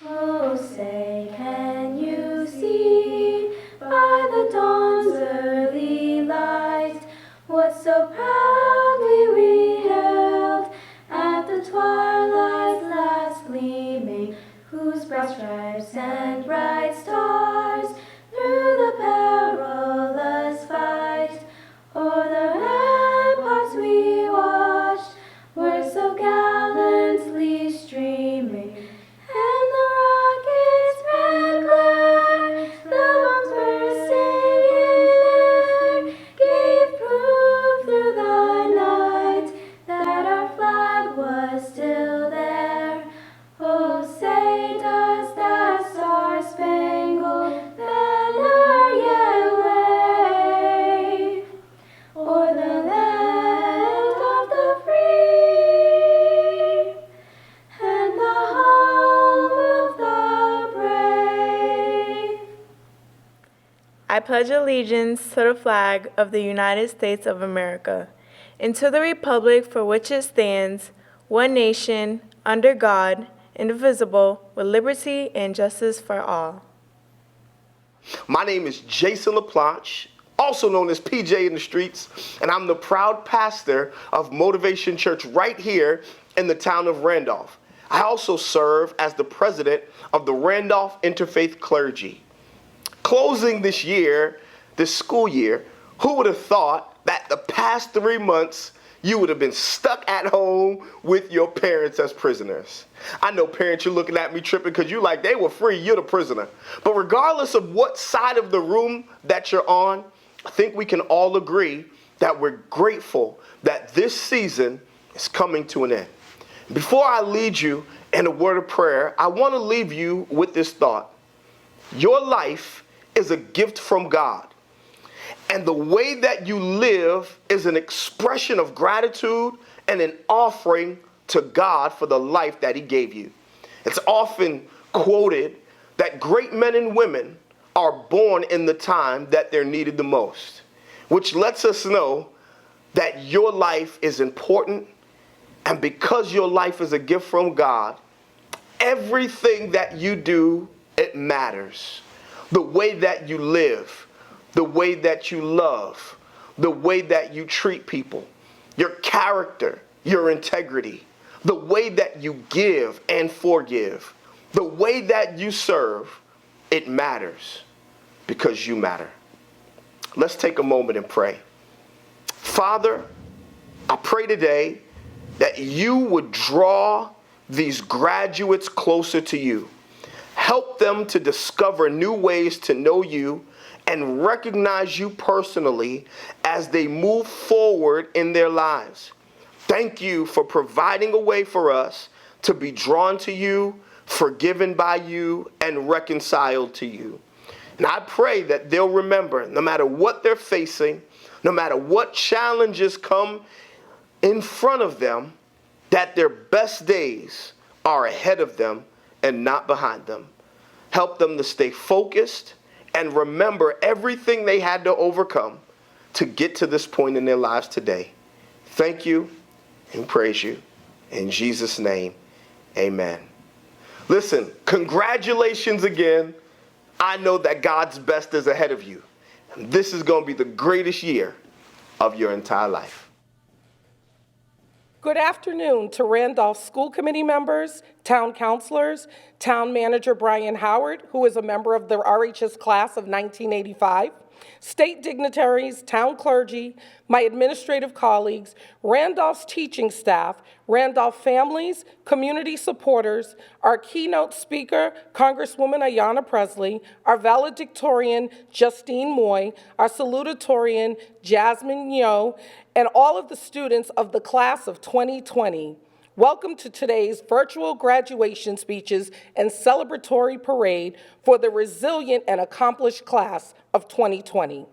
Oh, say, can you see by the dawn's early light what so proudly we hailed at the twilight's last gleaming, whose bright stripes and bright stars through the perilous fight o'er the ramparts we watched were so gallantly streaming. And the rocket's red glare, the bombs bursting in air, gave proof through the night that our flag was still there. Oh, say, does that star-spangled banner yet wave o'er the land of the free and the home of the brave? I pledge allegiance to the flag of the United States of America and to the republic for which it stands, one nation, under God, indivisible, with liberty and justice for all. My name is Jason LaPlanche, also known as PJ in the streets, and I'm the proud pastor of Motivation Church right here in the town of Randolph. I also serve as the president of the Randolph Interfaith Clergy. Closing this school year, who would have thought that the past 3 months you would have been stuck at home with your parents as prisoners? I know parents, you're looking at me tripping because you like, they were free, you're the prisoner. But regardless of what side of the room that you're on, I think we can all agree that we're grateful that this season is coming to an end. Before I lead you in a word of prayer, I want to leave you with this thought. Your life is a gift from God. And the way that you live is an expression of gratitude and an offering to God for the life that He gave you. It's often quoted that great men and women are born in the time that they're needed the most, which lets us know that your life is important. And because your life is a gift from God, everything that you do, it matters. The way that you live, the way that you love, the way that you treat people, your character, your integrity, the way that you give and forgive, the way that you serve, it matters because you matter. Let's take a moment and pray. Father, I pray today that you would draw these graduates closer to you. Help them to discover new ways to know you and recognize you personally as they move forward in their lives. Thank you for providing a way for us to be drawn to you, forgiven by you, and reconciled to you. And I pray that they'll remember, no matter what they're facing, no matter what challenges come in front of them, that their best days are ahead of them and not behind them. Help them to stay focused and remember everything they had to overcome to get to this point in their lives today. Thank you and praise you. In Jesus' name, amen. Listen, congratulations again. I know that God's best is ahead of you. And this is going to be the greatest year of your entire life. Good afternoon to Randolph School Committee members, town councilors, town manager Brian Howard, who is a member of the RHS class of 1985, state dignitaries, town clergy, my administrative colleagues, Randolph's teaching staff, Randolph families, community supporters, our keynote speaker, Congresswoman Ayanna Presley, our valedictorian, Justine Moy, our salutatorian, Jasmine Yo, and all of the students of the class of 2020. Welcome to today's virtual graduation speeches and celebratory parade for the resilient and accomplished class of 2020.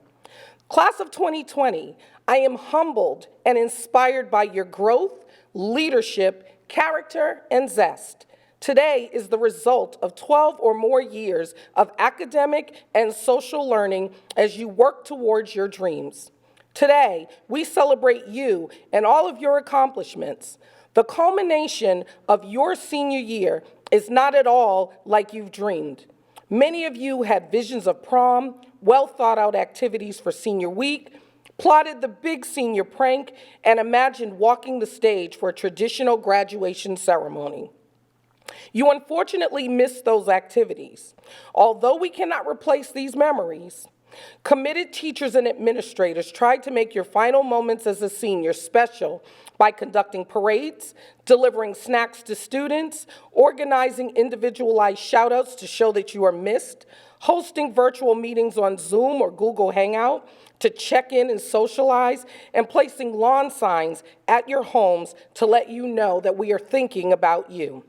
Class of 2020, I am humbled and inspired by your growth, leadership, character, and zest. Today is the result of 12 or more years of academic and social learning as you work towards your dreams. Today, we celebrate you and all of your accomplishments. The culmination of your senior year is not at all like you've dreamed. Many of you had visions of prom, well-thought-out activities for senior week, plotted the big senior prank, and imagined walking the stage for a traditional graduation ceremony. You unfortunately missed those activities. Although we cannot replace these memories, committed teachers and administrators tried to make your final moments as a senior special by conducting parades, delivering snacks to students, organizing individualized shout-outs to show that you are missed, hosting virtual meetings on Zoom or Google Hangout to check in and socialize, and placing lawn signs at your homes to let you know that we are thinking about you.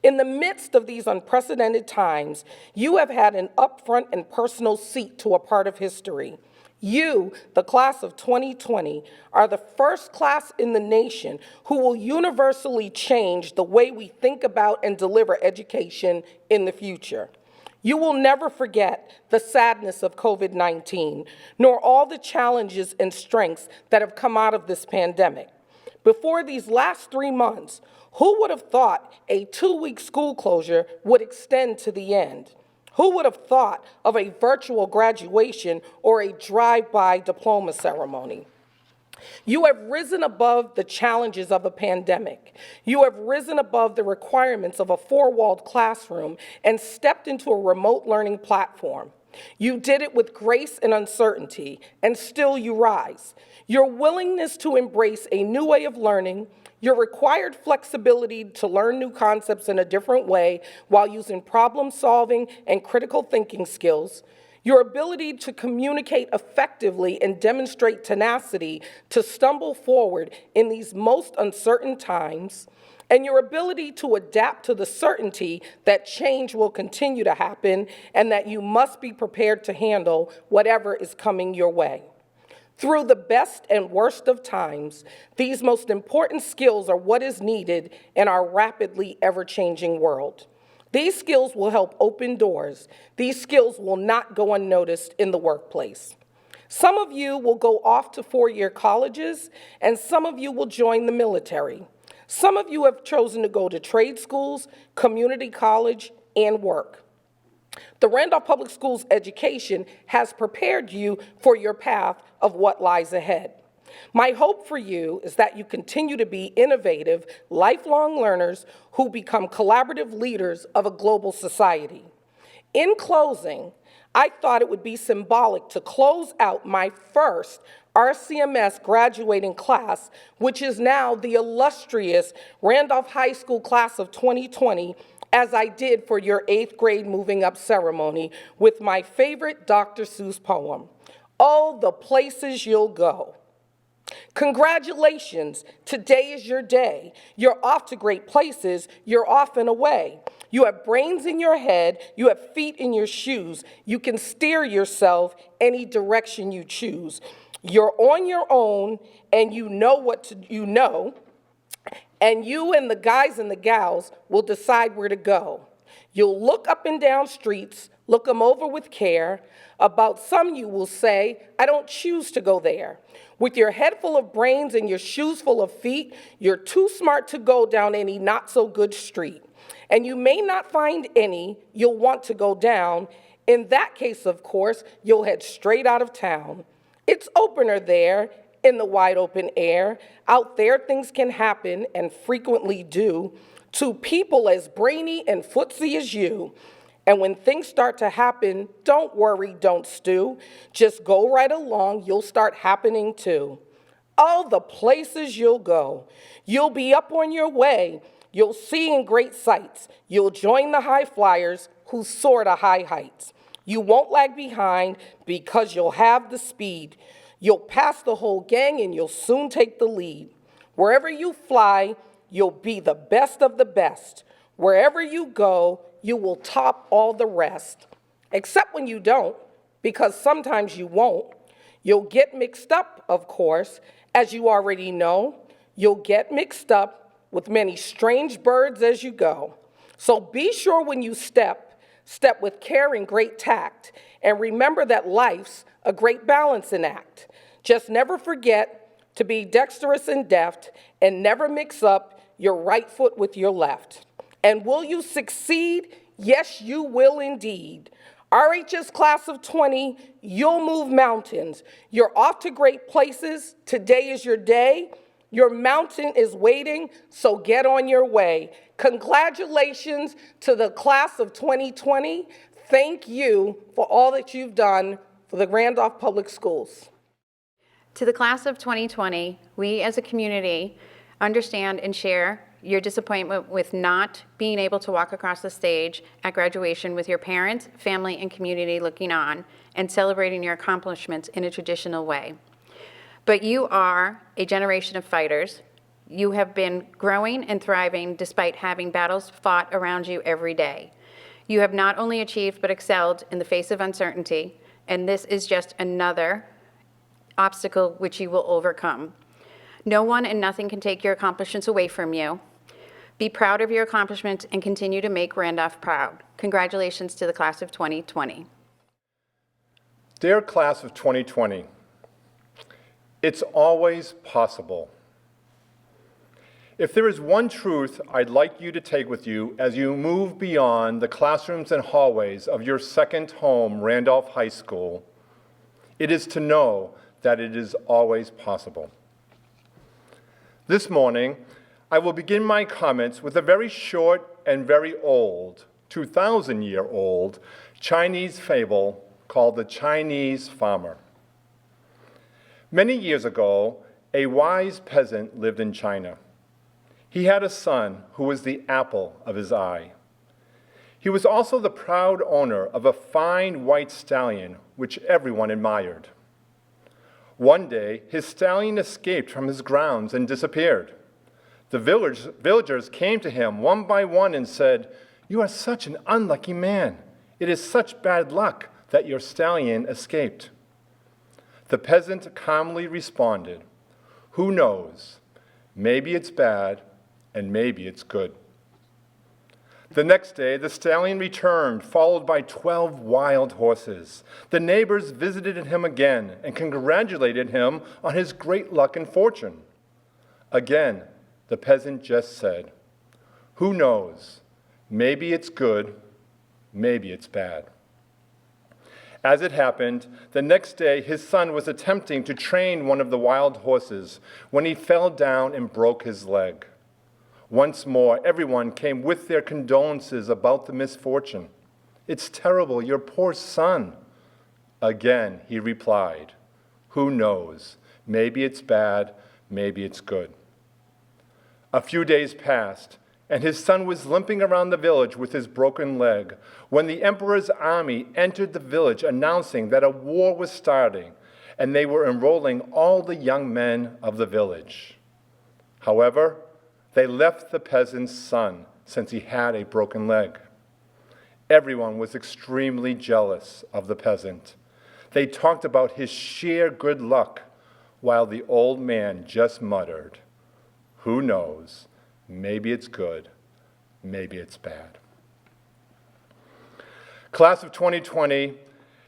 In the midst of these unprecedented times, you have had an upfront and personal seat to a part of history. You, the class of 2020, are the first class in the nation who will universally change the way we think about and deliver education in the future. You will never forget the sadness of COVID-19, nor all the challenges and strengths that have come out of this pandemic. Before these last 3 months, who would have thought a 2-week school closure would extend to the end? Who would have thought of a virtual graduation or a drive-by diploma ceremony? You have risen above the challenges of a pandemic. You have risen above the requirements of a 4-walled classroom and stepped into a remote learning platform. You did it with grace and uncertainty, and still you rise. Your willingness to embrace a new way of learning, your required flexibility to learn new concepts in a different way while using problem-solving and critical thinking skills, your ability to communicate effectively and demonstrate tenacity to stumble forward in these most uncertain times, and your ability to adapt to the certainty that change will continue to happen and that you must be prepared to handle whatever is coming your way. Through the best and worst of times, these most important skills are what is needed in our rapidly ever-changing world. These skills will help open doors. These skills will not go unnoticed in the workplace. Some of you will go off to 4-year colleges, and some of you will join the military. Some of you have chosen to go to trade schools, community college, and work. The Randolph Public Schools education has prepared you for your path of what lies ahead. My hope for you is that you continue to be innovative, lifelong learners who become collaborative leaders of a global society. In closing, I thought it would be symbolic to close out my first RCMS graduating class, which is now the illustrious Randolph High School class of 2020, as I did for your 8th grade moving up ceremony with my favorite Dr. Seuss poem, "Oh, the Places You'll Go." Congratulations, today is your day. You're off to great places, you're off and away. You have brains in your head, you have feet in your shoes. You can steer yourself any direction you choose. You're on your own and you know what to know, and you and the guys and the gals will decide where to go. You'll look up and down streets, look them over with care. About some you will say, I don't choose to go there. With your head full of brains and your shoes full of feet, you're too smart to go down any not-so-good street. And you may not find any you'll want to go down. In that case, of course, you'll head straight out of town. It's opener there in the wide open air. Out there, things can happen and frequently do to people as brainy and footsy as you. And when things start to happen, don't worry, don't stew. Just go right along, you'll start happening too. Oh, the places you'll go. You'll be up on your way. You'll see in great sights. You'll join the high flyers who soar to high heights. You won't lag behind because you'll have the speed. You'll pass the whole gang and you'll soon take the lead. Wherever you fly, you'll be the best of the best. Wherever you go, you will top all the rest. Except when you don't, because sometimes you won't. You'll get mixed up, of course, as you already know. You'll get mixed up with many strange birds as you go. So be sure when you step with care and great tact, and remember that life's a great balancing act. Just never forget to be dexterous and deft, and never mix up your right foot with your left. And will you succeed? Yes, you will indeed. RH's class of 20, you'll move mountains. You're off to great places. Today is your day. Your mountain is waiting, so get on your way. Congratulations to the class of 2020. Thank you for all that you've done for the Randolph Public Schools. To the class of 2020, we as a community understand and share your disappointment with not being able to walk across the stage at graduation with your parents, family, and community looking on and celebrating your accomplishments in a traditional way. But you are a generation of fighters. You have been growing and thriving despite having battles fought around you every day. You have not only achieved but excelled in the face of uncertainty, and this is just another obstacle which you will overcome. No one and nothing can take your accomplishments away from you. Be proud of your accomplishments and continue to make Randolph proud. Congratulations to the class of 2020. Dear class of 2020, it's always possible. If there is one truth I'd like you to take with you as you move beyond the classrooms and hallways of your second home, Randolph High School, it is to know that it is always possible. This morning, I will begin my comments with a very short and very old, 2,000-year-old Chinese fable called The Chinese Farmer. Many years ago, a wise peasant lived in China. He had a son who was the apple of his eye. He was also the proud owner of a fine white stallion which everyone admired. One day, his stallion escaped from his grounds and disappeared. The villagers came to him one by one and said, "You are such an unlucky man. It is such bad luck that your stallion escaped." The peasant calmly responded, "Who knows? Maybe it's bad, and maybe it's good." The next day, the stallion returned, followed by 12 wild horses. The neighbors visited him again and congratulated him on his great luck and fortune. Again, the peasant just said, "Who knows? Maybe it's good, maybe it's bad." As it happened, the next day his son was attempting to train one of the wild horses when he fell down and broke his leg. Once more, everyone came with their condolences about the misfortune. "It's terrible, your poor son." Again, he replied, "Who knows? Maybe it's bad, maybe it's good." A few days passed, and his son was limping around the village with his broken leg when the emperor's army entered the village announcing that a war was starting, and they were enrolling all the young men of the village. However, they left the peasant's son since he had a broken leg. Everyone was extremely jealous of the peasant. They talked about his sheer good luck, while the old man just muttered, "Who knows? Maybe it's good, maybe it's bad." Class of 2020,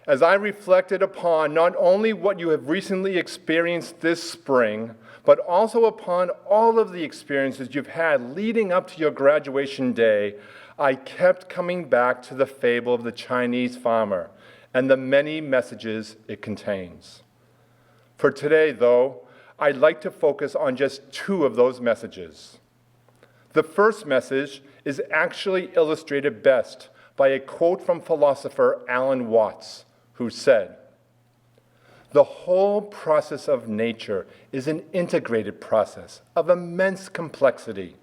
as I reflected upon not only what you have recently experienced this spring, but also upon all of the experiences you've had leading up to your graduation day, I kept coming back to the fable of the Chinese farmer and the many messages it contains. For today, though, I'd like to focus on just two of those messages. The first message is actually illustrated best by a quote from philosopher Alan Watts, who said, "The whole process of nature is an integrated process of immense complexity,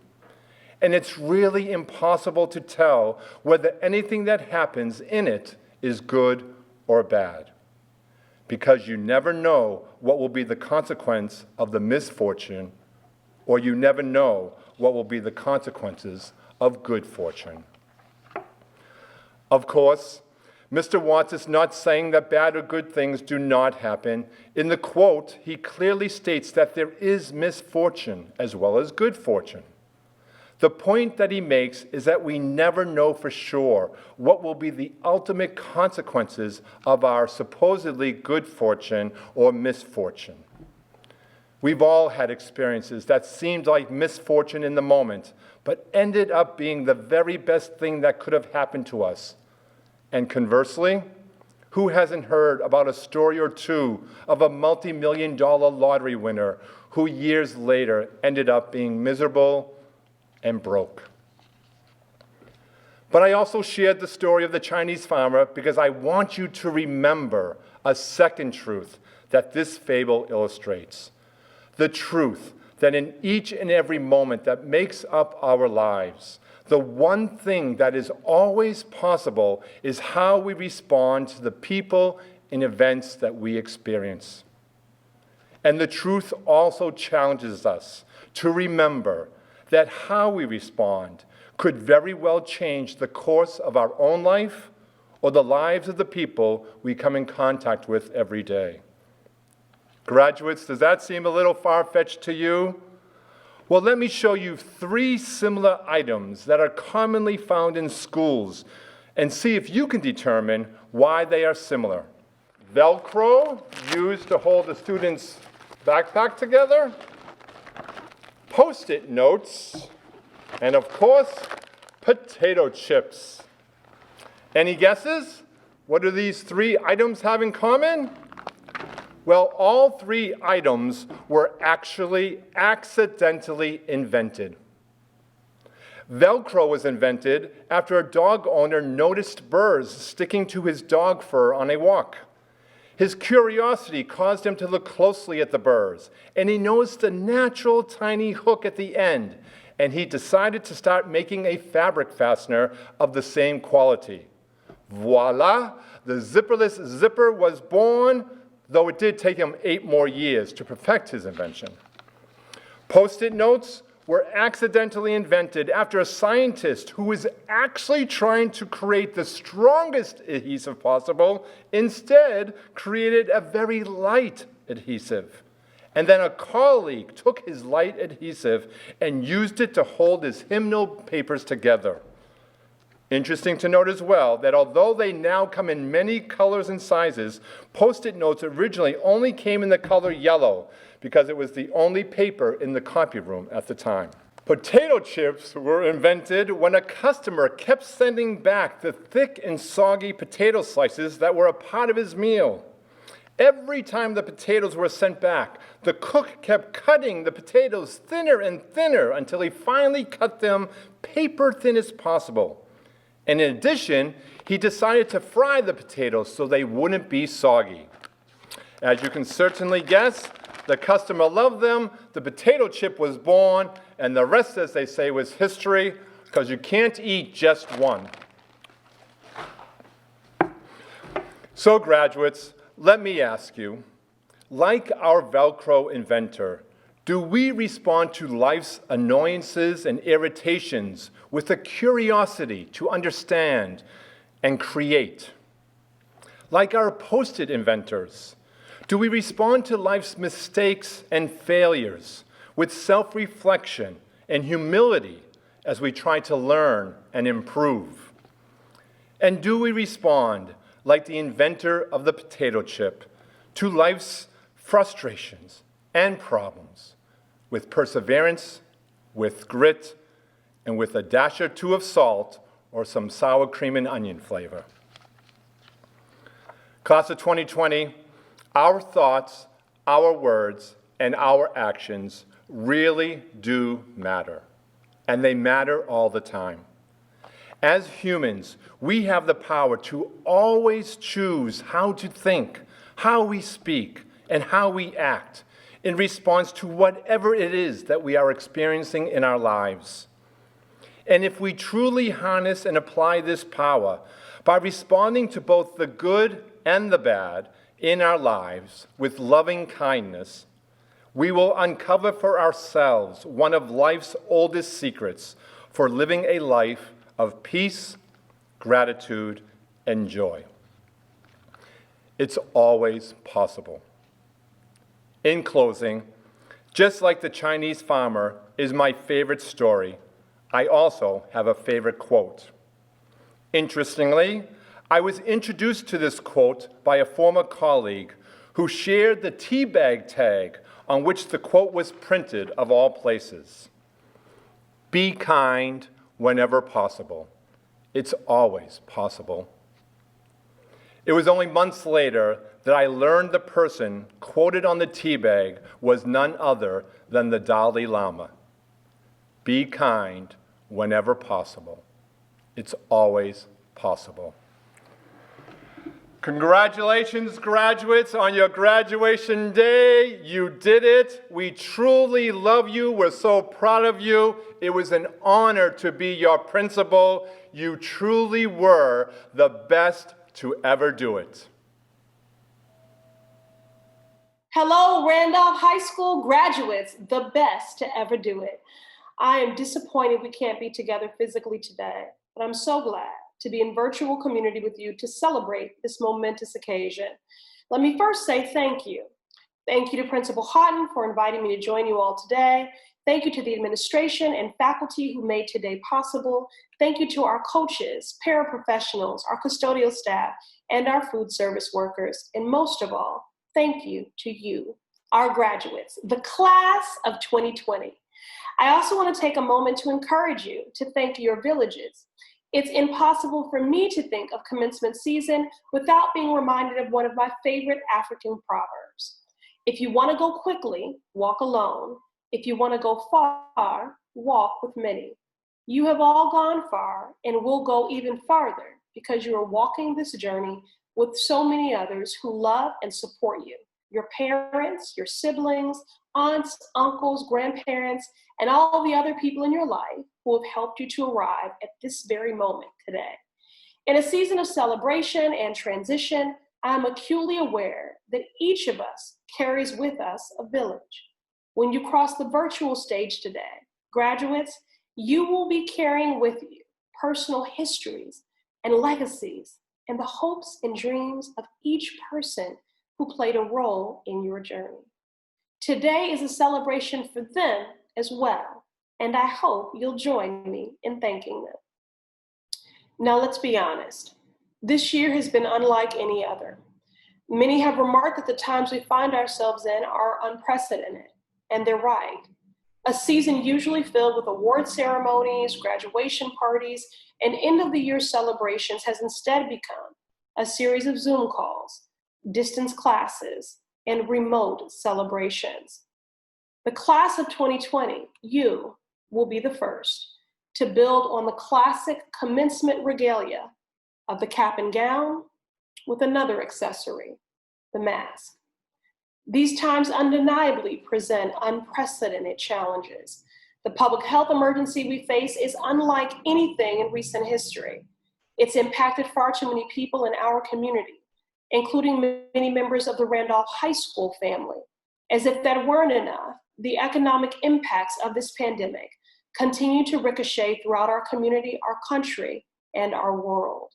and it's really impossible to tell whether anything that happens in it is good or bad, because you never know what will be the consequence of the misfortune, or you never know what will be the consequences of good fortune." Of course, Mr. Watts is not saying that bad or good things do not happen. In the quote, he clearly states that there is misfortune as well as good fortune. The point that he makes is that we never know for sure what will be the ultimate consequences of our supposedly good fortune or misfortune. We've all had experiences that seemed like misfortune in the moment, but ended up being the very best thing that could have happened to us. And conversely, who hasn't heard about a story or two of a multi-million-dollar lottery winner who years later ended up being miserable and broke? But I also shared the story of the Chinese farmer because I want you to remember a second truth that this fable illustrates. The truth that in each and every moment that makes up our lives, the one thing that is always possible is how we respond to the people and events that we experience. And the truth also challenges us to remember that how we respond could very well change the course of our own life or the lives of the people we come in contact with every day. Graduates, does that seem a little far-fetched to you? Well, let me show you 3 similar items that are commonly found in schools and see if you can determine why they are similar. Velcro, used to hold a student's backpack together. Post-it notes. And of course, potato chips. Any guesses? What do these 3 items have in common? Well, all 3 items were actually accidentally invented. Velcro was invented after a dog owner noticed burrs sticking to his dog fur on a walk. His curiosity caused him to look closely at the burrs, and he noticed a natural tiny hook at the end, and he decided to start making a fabric fastener of the same quality. Voila! The zipperless zipper was born, though it did take him 8 more years to perfect his invention. Post-it notes were accidentally invented after a scientist who was actually trying to create the strongest adhesive possible instead created a very light adhesive. And then a colleague took his light adhesive and used it to hold his hymnal papers together. Interesting to note as well that although they now come in many colors and sizes, Post-it notes originally only came in the color yellow because it was the only paper in the copy room at the time. Potato chips were invented when a customer kept sending back the thick and soggy potato slices that were a part of his meal. Every time the potatoes were sent back, the cook kept cutting the potatoes thinner and thinner until he finally cut them paper thin as possible. And in addition, he decided to fry the potatoes so they wouldn't be soggy. As you can certainly guess, the customer loved them, the potato chip was born, and the rest, as they say, was history, because you can't eat just one. So graduates, let me ask you, like our Velcro inventor, do we respond to life's annoyances and irritations with a curiosity to understand and create? Like our Post-it inventors, do we respond to life's mistakes and failures with self-reflection and humility as we try to learn and improve? And do we respond, like the inventor of the potato chip, to life's frustrations and problems with perseverance, with grit, and with a dash or 2 of salt or some sour cream and onion flavor? Class of 2020, our thoughts, our words, and our actions really do matter, and they matter all the time. As humans, we have the power to always choose how to think, how we speak, and how we act in response to whatever it is that we are experiencing in our lives. And if we truly harness and apply this power by responding to both the good and the bad in our lives with loving kindness, we will uncover for ourselves one of life's oldest secrets for living a life of peace, gratitude, and joy. It's always possible. In closing, just like the Chinese farmer is my favorite story, I also have a favorite quote. Interestingly, I was introduced to this quote by a former colleague who shared the teabag tag on which the quote was printed of all places. Be kind whenever possible. It's always possible. It was only months later that I learned the person quoted on the tea bag was none other than the Dalai Lama. Be kind whenever possible. It's always possible. Congratulations, graduates, on your graduation day. You did it. We truly love you. We're so proud of you. It was an honor to be your principal. You truly were the best to ever do it. Hello, Randolph High School graduates, the best to ever do it. I am disappointed we can't be together physically today, but I'm so glad to be in virtual community with you to celebrate this momentous occasion. Let me first say thank you. Thank you to Principal Houghton for inviting me to join you all today. Thank you to the administration and faculty who made today possible. Thank you to our coaches, paraprofessionals, our custodial staff, and our food service workers. And most of all, thank you to you, our graduates, the class of 2020. I also want to take a moment to encourage you to thank your villages. It's impossible for me to think of commencement season without being reminded of one of my favorite African proverbs. If you want to go quickly, walk alone. If you want to go far, walk with many. You have all gone far and will go even farther because you are walking this journey with so many others who love and support you. Your parents, your siblings, aunts, uncles, grandparents, and all the other people in your life who have helped you to arrive at this very moment today. In a season of celebration and transition, I am acutely aware that each of us carries with us a village. When you cross the virtual stage today, graduates, you will be carrying with you personal histories and legacies and the hopes and dreams of each person who played a role in your journey. Today is a celebration for them as well, and I hope you'll join me in thanking them. Now let's be honest. This year has been unlike any other. Many have remarked that the times we find ourselves in are unprecedented, and they're right. A season usually filled with award ceremonies, graduation parties, and end-of-the-year celebrations has instead become a series of Zoom calls, distance classes, and remote celebrations. The class of 2020, you, will be the first to build on the classic commencement regalia of the cap and gown with another accessory, the mask. These times undeniably present unprecedented challenges. The public health emergency we face is unlike anything in recent history. It's impacted far too many people in our community, including many members of the Randolph High School family. As if that weren't enough, the economic impacts of this pandemic continue to ricochet throughout our community, our country, and our world.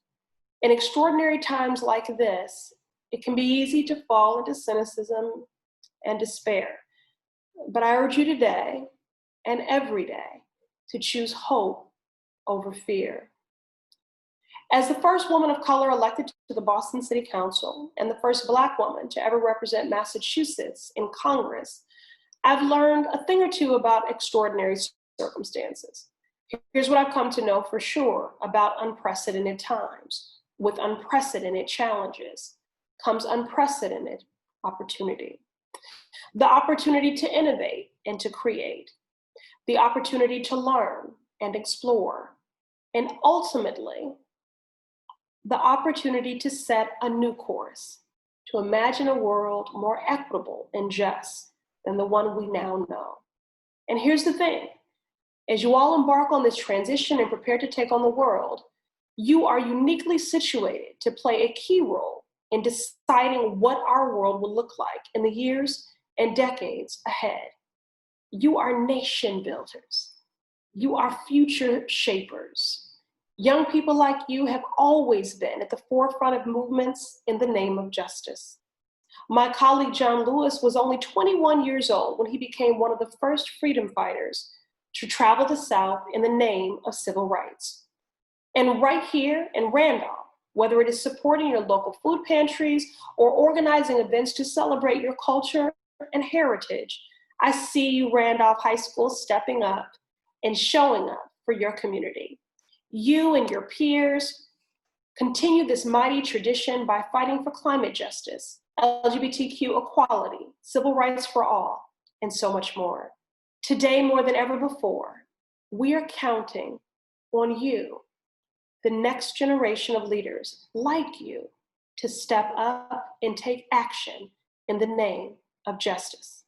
In extraordinary times like this, it can be easy to fall into cynicism and despair. But I urge you today and every day to choose hope over fear. As the first woman of color elected to the Boston City Council and the first Black woman to ever represent Massachusetts in Congress, I've learned a thing or two about extraordinary circumstances. Here's what I've come to know for sure about unprecedented times. With unprecedented challenges comes unprecedented opportunity. The opportunity to innovate and to create. The opportunity to learn and explore. And ultimately, the opportunity to set a new course, to imagine a world more equitable and just than the one we now know. And here's the thing, as you all embark on this transition and prepare to take on the world, you are uniquely situated to play a key role in deciding what our world will look like in the years and decades ahead. You are nation builders. You are future shapers. Young people like you have always been at the forefront of movements in the name of justice. My colleague John Lewis was only 21 years old when he became one of the first freedom fighters to travel the South in the name of civil rights. And right here in Randolph, whether it is supporting your local food pantries or organizing events to celebrate your culture, and heritage, I see you, Randolph High School, stepping up and showing up for your community. You and your peers continue this mighty tradition by fighting for climate justice, LGBTQ equality, civil rights for all, and so much more. Today, more than ever before, we are counting on you, the next generation of leaders like you, to step up and take action in the name of justice.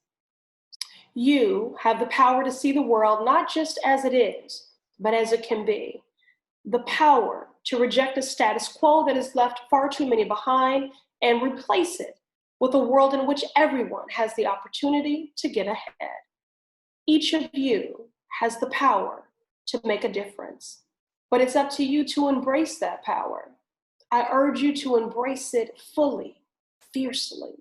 You have the power to see the world not just as it is, but as it can be. The power to reject a status quo that has left far too many behind and replace it with a world in which everyone has the opportunity to get ahead. Each of you has the power to make a difference, but it's up to you to embrace that power. I urge you to embrace it fully, fiercely.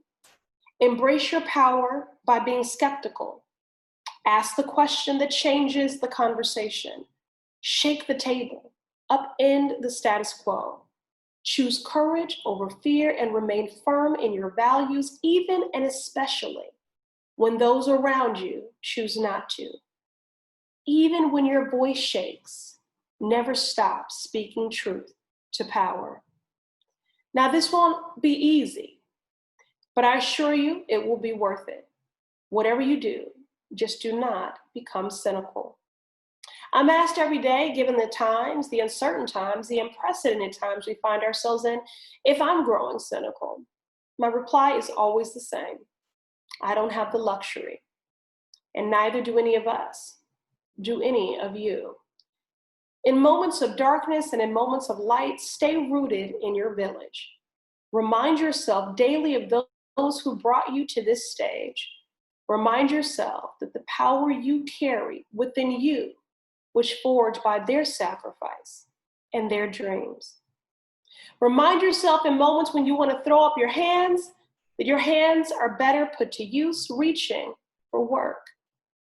Embrace your power by being skeptical. Ask the question that changes the conversation. Shake the table. Upend the status quo. Choose courage over fear and remain firm in your values, even and especially when those around you choose not to. Even when your voice shakes, never stop speaking truth to power. Now, this won't be easy, but I assure you it will be worth it. Whatever you do, just do not become cynical. I'm asked every day, given the times, the uncertain times, the unprecedented times we find ourselves in, if I'm growing cynical. My reply is always the same. I don't have the luxury, and neither do any of us, do any of you. In moments of darkness and in moments of light, stay rooted in your village. Remind yourself daily of those who brought you to this stage. Remind yourself that the power you carry within you was forged by their sacrifice and their dreams. Remind yourself in moments when you want to throw up your hands, that your hands are better put to use reaching for work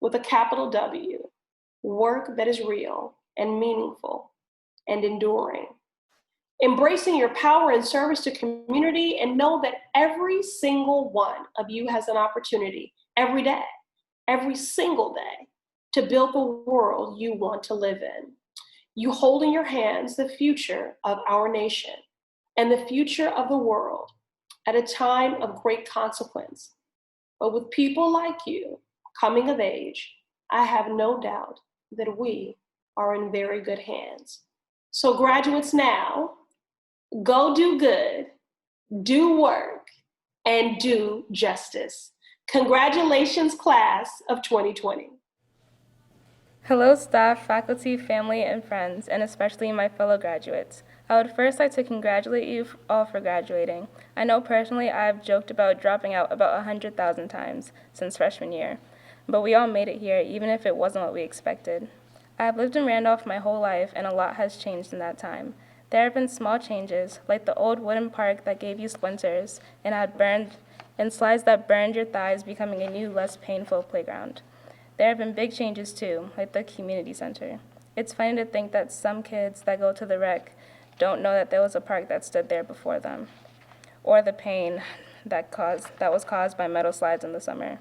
with a capital W, work that is real and meaningful and enduring. Embracing your power and service to community, and know that every single one of you has an opportunity every day, every single day, to build the world you want to live in. You hold in your hands the future of our nation and the future of the world at a time of great consequence. But with people like you coming of age, I have no doubt that we are in very good hands. So graduates, now, go do good, do work, and do justice. Congratulations, class of 2020. Hello, staff, faculty, family, and friends, and especially my fellow graduates. I would first like to congratulate you all for graduating. I know personally I've joked about dropping out about 100,000 times since freshman year, but we all made it here, even if it wasn't what we expected. I have lived in Randolph my whole life, and a lot has changed in that time. There have been small changes, like the old wooden park that gave you splinters and slides that burned your thighs, becoming a new, less painful playground. There have been big changes too, like the community center. It's funny to think that some kids that go to the rec don't know that there was a park that stood there before them, or the pain that was caused by metal slides in the summer.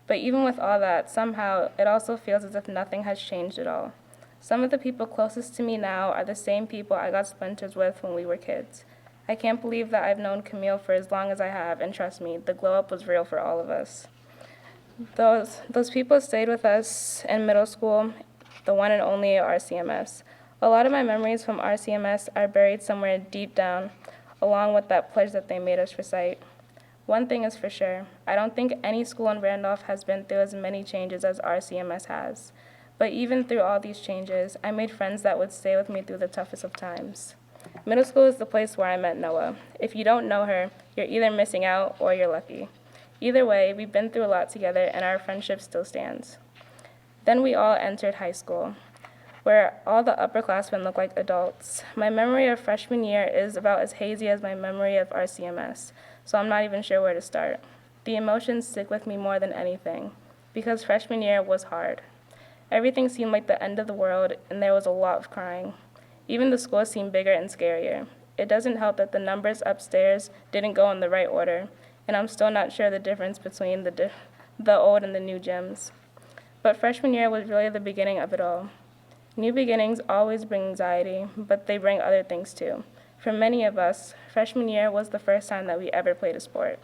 But even with all that, somehow it also feels as if nothing has changed at all. Some of the people closest to me now are the same people I got splinters with when we were kids. I can't believe that I've known Camille for as long as I have, and trust me, the glow-up was real for all of us. Those people stayed with us in middle school, the one and only RCMS. A lot of my memories from RCMS are buried somewhere deep down, along with that pledge that they made us recite. One thing is for sure, I don't think any school in Randolph has been through as many changes as RCMS has. But even through all these changes, I made friends that would stay with me through the toughest of times. Middle school is the place where I met Noah. If you don't know her, you're either missing out or you're lucky. Either way, we've been through a lot together, and our friendship still stands. Then we all entered high school, where all the upperclassmen look like adults. My memory of freshman year is about as hazy as my memory of RCMS, so I'm not even sure where to start. The emotions stick with me more than anything, because freshman year was hard. Everything seemed like the end of the world, and there was a lot of crying. Even the school seemed bigger and scarier. It doesn't help that the numbers upstairs didn't go in the right order, and I'm still not sure the difference between the old and the new gyms. But freshman year was really the beginning of it all. New beginnings always bring anxiety, but they bring other things too. For many of us, freshman year was the first time that we ever played a sport.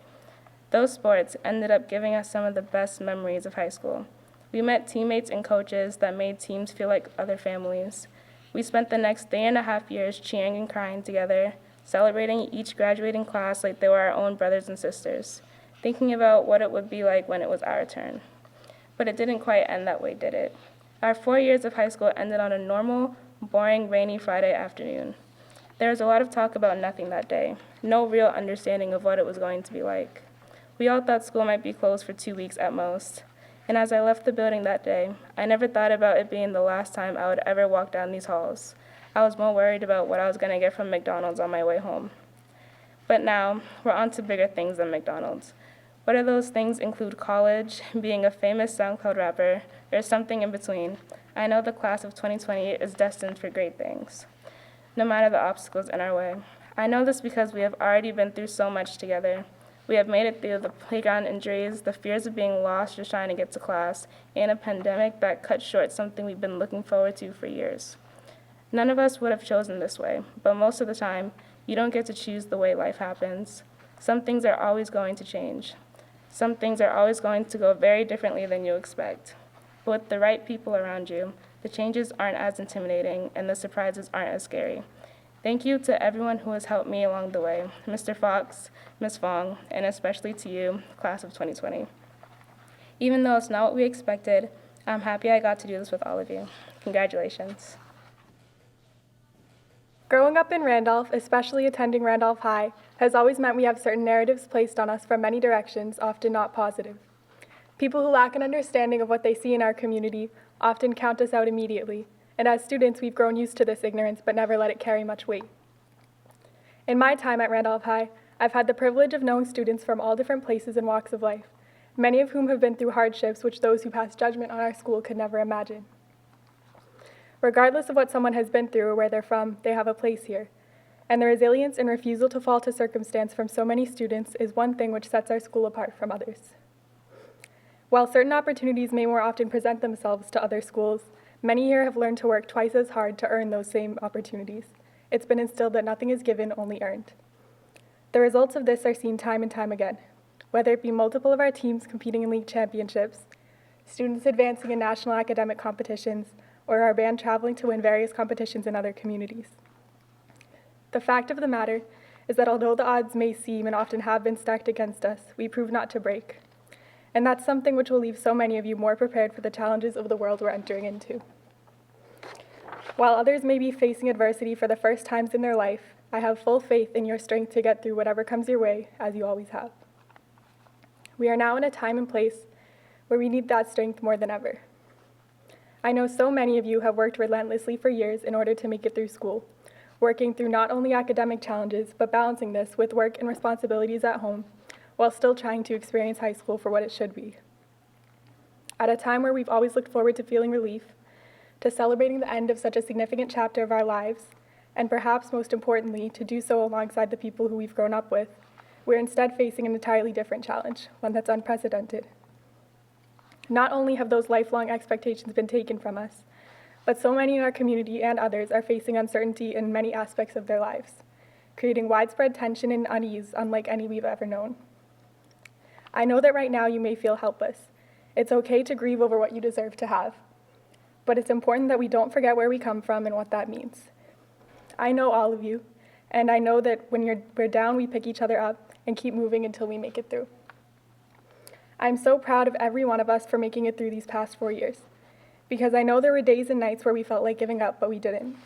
Those sports ended up giving us some of the best memories of high school. We met teammates and coaches that made teams feel like other families. We spent the next 3.5 years cheering and crying together, celebrating each graduating class like they were our own brothers and sisters, thinking about what it would be like when it was our turn. But it didn't quite end that way, did it? Our 4 years of high school ended on a normal, boring, rainy Friday afternoon. There was a lot of talk about nothing that day, no real understanding of what it was going to be like. We all thought school might be closed for 2 weeks at most. And as I left the building that day, I never thought about it being the last time I would ever walk down these halls. I was more worried about what I was going to get from McDonald's on my way home. But now, we're on to bigger things than McDonald's. Whether those things include college, being a famous SoundCloud rapper, or something in between, I know the class of 2020 is destined for great things, no matter the obstacles in our way. I know this because we have already been through so much together. We have made it through the playground injuries, the fears of being lost just trying to get to class, and a pandemic that cut short something we've been looking forward to for years. None of us would have chosen this way, but most of the time, you don't get to choose the way life happens. Some things are always going to change. Some things are always going to go very differently than you expect. But with the right people around you, the changes aren't as intimidating and the surprises aren't as scary. Thank you to everyone who has helped me along the way, Mr. Fox, Ms. Fong, and especially to you, class of 2020. Even though it's not what we expected, I'm happy I got to do this with all of you. Congratulations. Growing up in Randolph, especially attending Randolph High, has always meant we have certain narratives placed on us from many directions, often not positive. People who lack an understanding of what they see in our community often count us out immediately, and as students, we've grown used to this ignorance but never let it carry much weight. In my time at Randolph High, I've had the privilege of knowing students from all different places and walks of life, many of whom have been through hardships which those who pass judgment on our school could never imagine. Regardless of what someone has been through or where they're from, they have a place here. And the resilience and refusal to fall to circumstance from so many students is one thing which sets our school apart from others. While certain opportunities may more often present themselves to other schools, many here have learned to work twice as hard to earn those same opportunities. It's been instilled that nothing is given, only earned. The results of this are seen time and time again, whether it be multiple of our teams competing in league championships, students advancing in national academic competitions, or our band traveling to win various competitions in other communities. The fact of the matter is that although the odds may seem and often have been stacked against us, we prove not to break. And that's something which will leave so many of you more prepared for the challenges of the world we're entering into. While others may be facing adversity for the first times in their life, I have full faith in your strength to get through whatever comes your way, as you always have. We are now in a time and place where we need that strength more than ever. I know so many of you have worked relentlessly for years in order to make it through school, working through not only academic challenges, but balancing this with work and responsibilities at home, while still trying to experience high school for what it should be. At a time where we've always looked forward to feeling relief, to celebrating the end of such a significant chapter of our lives, and perhaps most importantly, to do so alongside the people who we've grown up with, we're instead facing an entirely different challenge, one that's unprecedented. Not only have those lifelong expectations been taken from us, but so many in our community and others are facing uncertainty in many aspects of their lives, creating widespread tension and unease unlike any we've ever known. I know that right now you may feel helpless. It's okay to grieve over what you deserve to have, but it's important that we don't forget where we come from and what that means. I know all of you, and I know that when we're down, we pick each other up and keep moving until we make it through. I'm so proud of every one of us for making it through these past 4 years, because I know there were days and nights where we felt like giving up, but we didn't.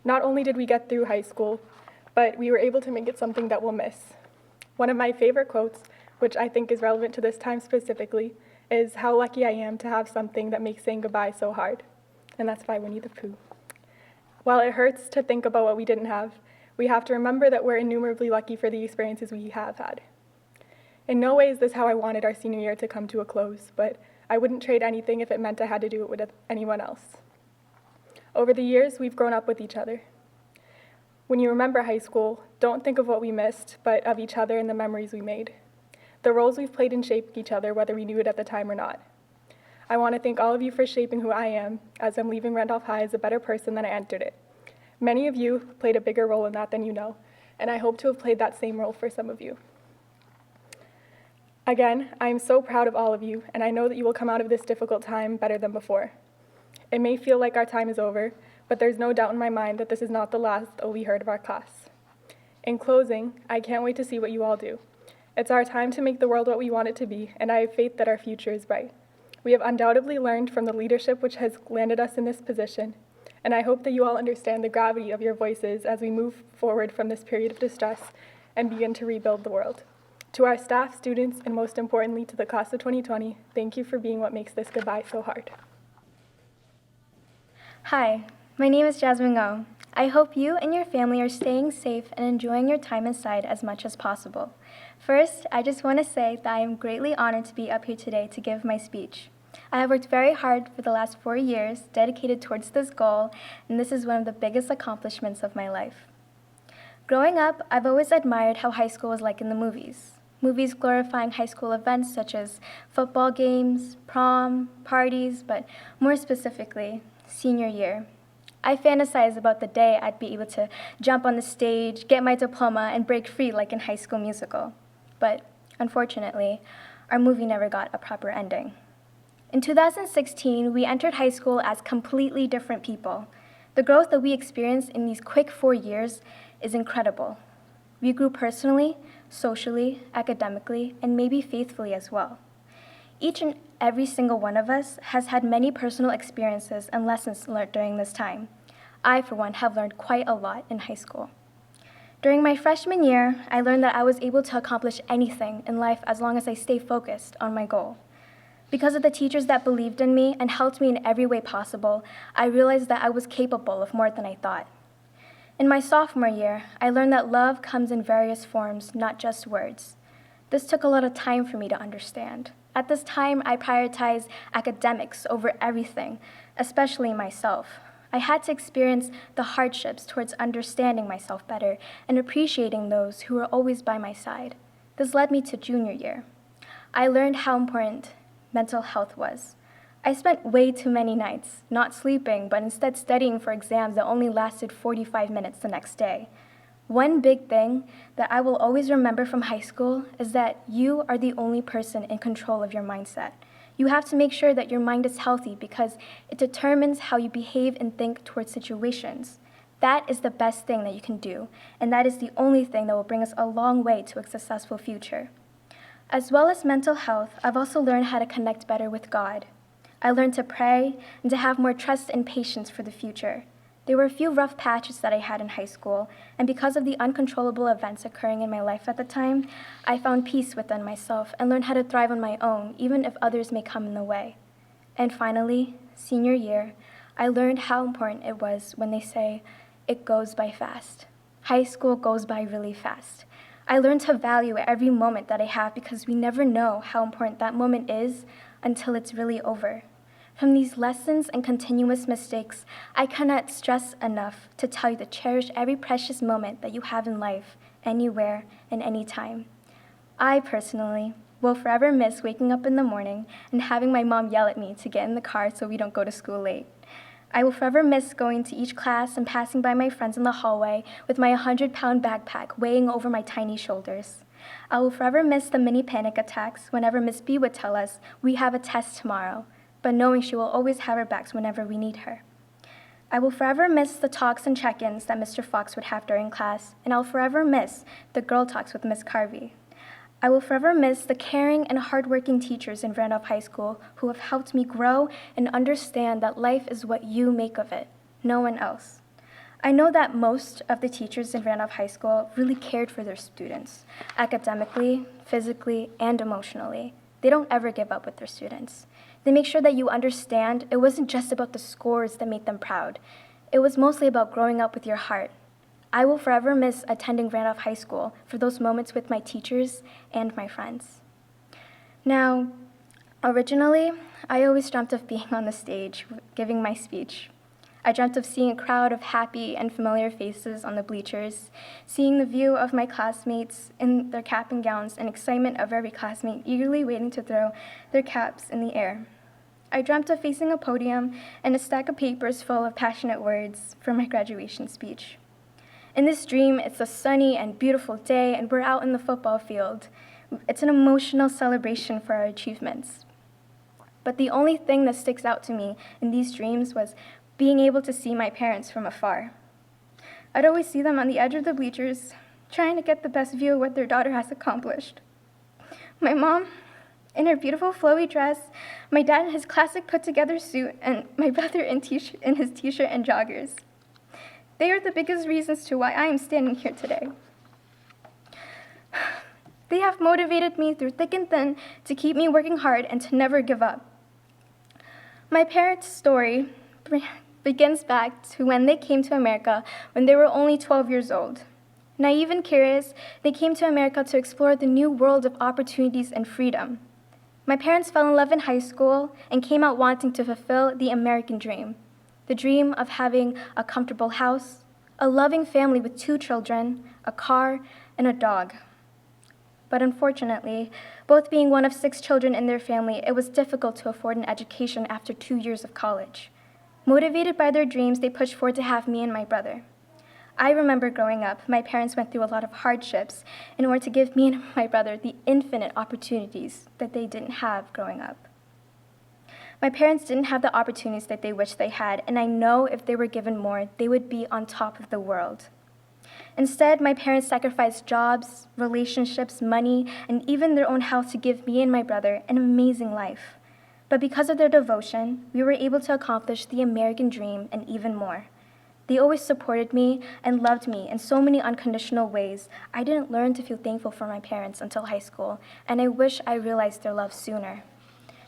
Not only did we get through high school, but we were able to make it something that we'll miss. One of my favorite quotes, which I think is relevant to this time specifically, is how lucky I am to have something that makes saying goodbye so hard. And that's by Winnie the Pooh. While it hurts to think about what we didn't have, we have to remember that we're innumerably lucky for the experiences we have had. In no way is this how I wanted our senior year to come to a close, but I wouldn't trade anything if it meant I had to do it with anyone else. Over the years, we've grown up with each other. When you remember high school, don't think of what we missed, but of each other and the memories we made. the roles we've played in shaping each other, whether we knew it at the time or not. I want to thank all of you for shaping who I am, as I'm leaving Randolph High as a better person than I entered it. Many of you played a bigger role in that than you know, and I hope to have played that same role for some of you. Again, I am so proud of all of you, and I know that you will come out of this difficult time better than before. It may feel like our time is over, but there's no doubt in my mind that this is not the last that we heard of our class. In closing, I can't wait to see what you all do. It's our time to make the world what we want it to be, and I have faith that our future is bright. We have undoubtedly learned from the leadership which has landed us in this position, and I hope that you all understand the gravity of your voices as we move forward from this period of distress and begin to rebuild the world. To our staff, students, and most importantly to the class of 2020, thank you for being what makes this goodbye so hard. Hi, my name is Jasmine Ngo. I hope you and your family are staying safe and enjoying your time inside as much as possible. First, I just want to say that I am greatly honored to be up here today to give my speech. I have worked very hard for the last 4 years, dedicated towards this goal, and this is one of the biggest accomplishments of my life. Growing up, I've always admired how high school was like in the movies. Movies glorifying high school events such as football games, prom, parties, but more specifically, senior year. I fantasize about the day I'd be able to jump on the stage, get my diploma, and break free like in High School Musical. But unfortunately, our movie never got a proper ending. In 2016, we entered high school as completely different people. The growth that we experienced in these quick 4 years is incredible. We grew personally, socially, academically, and maybe faithfully as well. Each and every single one of us has had many personal experiences and lessons learned during this time. I, for one, have learned quite a lot in high school. During my freshman year, I learned that I was able to accomplish anything in life as long as I stay focused on my goal. Because of the teachers that believed in me and helped me in every way possible, I realized that I was capable of more than I thought. In my sophomore year, I learned that love comes in various forms, not just words. This took a lot of time for me to understand. At this time, I prioritized academics over everything, especially myself. I had to experience the hardships towards understanding myself better and appreciating those who were always by my side. This led me to junior year. I learned how important mental health was. I spent way too many nights not sleeping, but instead studying for exams that only lasted 45 minutes the next day. One big thing that I will always remember from high school is that you are the only person in control of your mindset. You have to make sure that your mind is healthy because it determines how you behave and think towards situations. That is the best thing that you can do, and that is the only thing that will bring us a long way to a successful future. As well as mental health, I've also learned how to connect better with God. I learned to pray and to have more trust and patience for the future. There were a few rough patches that I had in high school, and because of the uncontrollable events occurring in my life at the time, I found peace within myself and learned how to thrive on my own, even if others may come in the way. And finally, senior year, I learned how important it was when they say, it goes by fast. High school goes by really fast. I learned to value every moment that I have because we never know how important that moment is until it's really over. From these lessons and continuous mistakes, I cannot stress enough to tell you to cherish every precious moment that you have in life, anywhere and anytime. I personally will forever miss waking up in the morning and having my mom yell at me to get in the car so we don't go to school late. I will forever miss going to each class and passing by my friends in the hallway with my 100-pound backpack weighing over my tiny shoulders. I will forever miss the mini panic attacks whenever Miss B would tell us we have a test tomorrow, but knowing she will always have our backs whenever we need her. I will forever miss the talks and check-ins that Mr. Fox would have during class, and I'll forever miss the girl talks with Miss Carvey. I will forever miss the caring and hardworking teachers in Randolph High School who have helped me grow and understand that life is what you make of it, no one else. I know that most of the teachers in Randolph High School really cared for their students, academically, physically, and emotionally. They don't ever give up with their students. They make sure that you understand it wasn't just about the scores that made them proud. It was mostly about growing up with your heart. I will forever miss attending Randolph High School for those moments with my teachers and my friends. Now, originally, I always dreamt of being on the stage, giving my speech. I dreamt of seeing a crowd of happy and familiar faces on the bleachers, seeing the view of my classmates in their cap and gowns, and excitement of every classmate eagerly waiting to throw their caps in the air. I dreamt of facing a podium and a stack of papers full of passionate words for my graduation speech. In this dream, it's a sunny and beautiful day, and we're out in the football field. It's an emotional celebration for our achievements. But the only thing that sticks out to me in these dreams was being able to see my parents from afar. I'd always see them on the edge of the bleachers, trying to get the best view of what their daughter has accomplished. My mom, in her beautiful flowy dress, my dad in his classic put-together suit, and my brother in his t-shirt and joggers. They are the biggest reasons to why I am standing here today. They have motivated me through thick and thin to keep me working hard and to never give up. My parents' story begins back to when they came to America when they were only 12 years old. Naive and curious, they came to America to explore the new world of opportunities and freedom. My parents fell in love in high school and came out wanting to fulfill the American dream, the dream of having a comfortable house, a loving family with 2 children, a car, and a dog. But unfortunately, both being one of 6 children in their family, it was difficult to afford an education after 2 years of college. Motivated by their dreams, they pushed forward to have me and my brother. I remember growing up, my parents went through a lot of hardships in order to give me and my brother the infinite opportunities that they didn't have growing up. My parents didn't have the opportunities that they wished they had, and I know if they were given more, they would be on top of the world. Instead, my parents sacrificed jobs, relationships, money, and even their own health to give me and my brother an amazing life. But because of their devotion, we were able to accomplish the American dream and even more. They always supported me and loved me in so many unconditional ways. I didn't learn to feel thankful for my parents until high school, and I wish I realized their love sooner.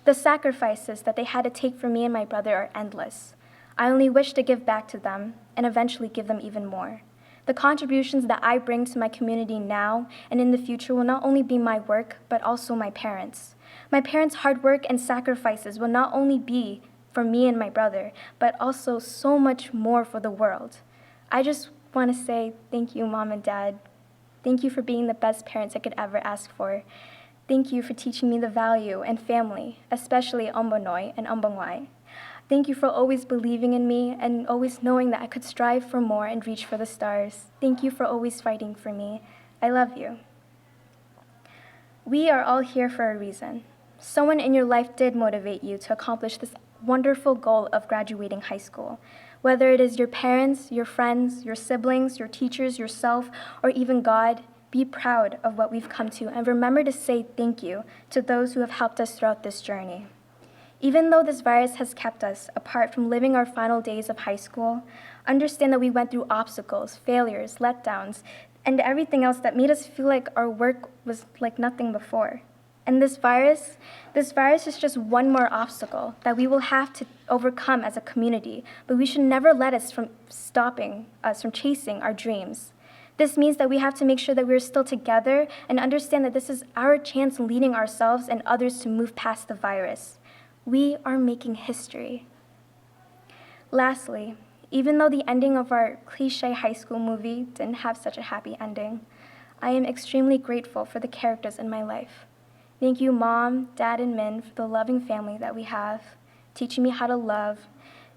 The sacrifices that they had to take for me and my brother are endless. I only wish to give back to them and eventually give them even more. The contributions that I bring to my community now and in the future will not only be my work, but also my parents'. My parents' hard work and sacrifices will not only be for me and my brother, but also so much more for the world. I just want to say thank you, Mom and Dad. Thank you for being the best parents I could ever ask for. Thank you for teaching me the value and family, especially Ombonoy and Ombongwai. Thank you for always believing in me and always knowing that I could strive for more and reach for the stars. Thank you for always fighting for me. I love you. We are all here for a reason. Someone in your life did motivate you to accomplish this wonderful goal of graduating high school. Whether it is your parents, your friends, your siblings, your teachers, yourself, or even God, be proud of what we've come to and remember to say thank you to those who have helped us throughout this journey. Even though this virus has kept us apart from living our final days of high school, understand that we went through obstacles, failures, letdowns, and everything else that made us feel like our work was like nothing before. And this virus is just one more obstacle that we will have to overcome as a community, but we should never let us from stopping us from chasing our dreams. This means that we have to make sure that we're still together and understand that this is our chance leading ourselves and others to move past the virus. We are making history. Lastly, even though the ending of our cliche high school movie didn't have such a happy ending, I am extremely grateful for the characters in my life. Thank you, Mom, Dad, and Min, for the loving family that we have, teaching me how to love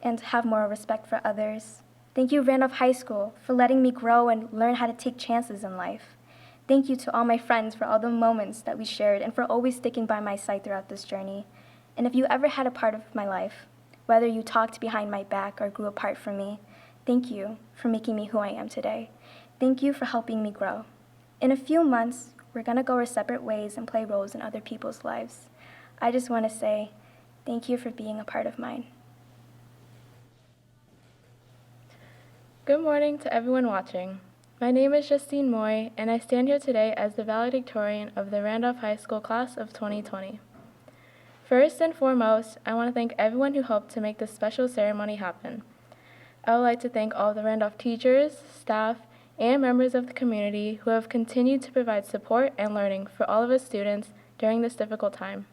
and have more respect for others. Thank you, Randolph High School, for letting me grow and learn how to take chances in life. Thank you to all my friends for all the moments that we shared and for always sticking by my side throughout this journey. And if you ever had a part of my life, whether you talked behind my back or grew apart from me, thank you for making me who I am today. Thank you for helping me grow. In a few months, we're gonna go our separate ways and play roles in other people's lives. I just wanna say thank you for being a part of mine. Good morning to everyone watching. My name is Justine Moy, and I stand here today as the valedictorian of the Randolph High School class of 2020. First and foremost, I want to thank everyone who helped to make this special ceremony happen. I would like to thank all the Randolph teachers, staff, and members of the community who have continued to provide support and learning for all of us students during this difficult time.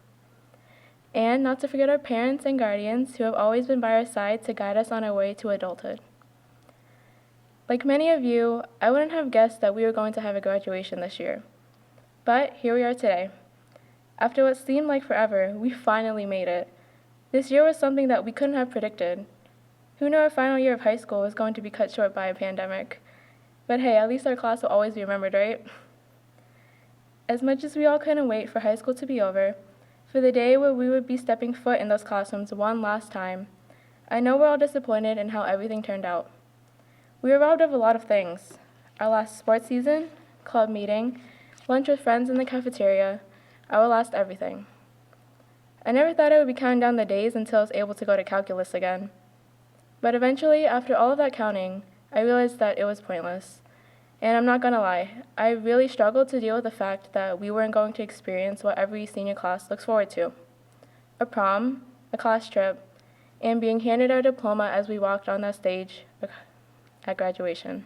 And not to forget our parents and guardians who have always been by our side to guide us on our way to adulthood. Like many of you, I wouldn't have guessed that we were going to have a graduation this year. But here we are today. After what seemed like forever, we finally made it. This year was something that we couldn't have predicted. Who knew our final year of high school was going to be cut short by a pandemic? But hey, at least our class will always be remembered, right? As much as we all couldn't wait for high school to be over, for the day where we would be stepping foot in those classrooms one last time, I know we're all disappointed in how everything turned out. We were robbed of a lot of things. Our last sports season, club meeting, lunch with friends in the cafeteria, our last everything. I never thought I would be counting down the days until I was able to go to calculus again. But eventually, after all of that counting, I realized that it was pointless. And I'm not gonna lie, I really struggled to deal with the fact that we weren't going to experience what every senior class looks forward to. A prom, a class trip, and being handed our diploma as we walked on that stage at graduation.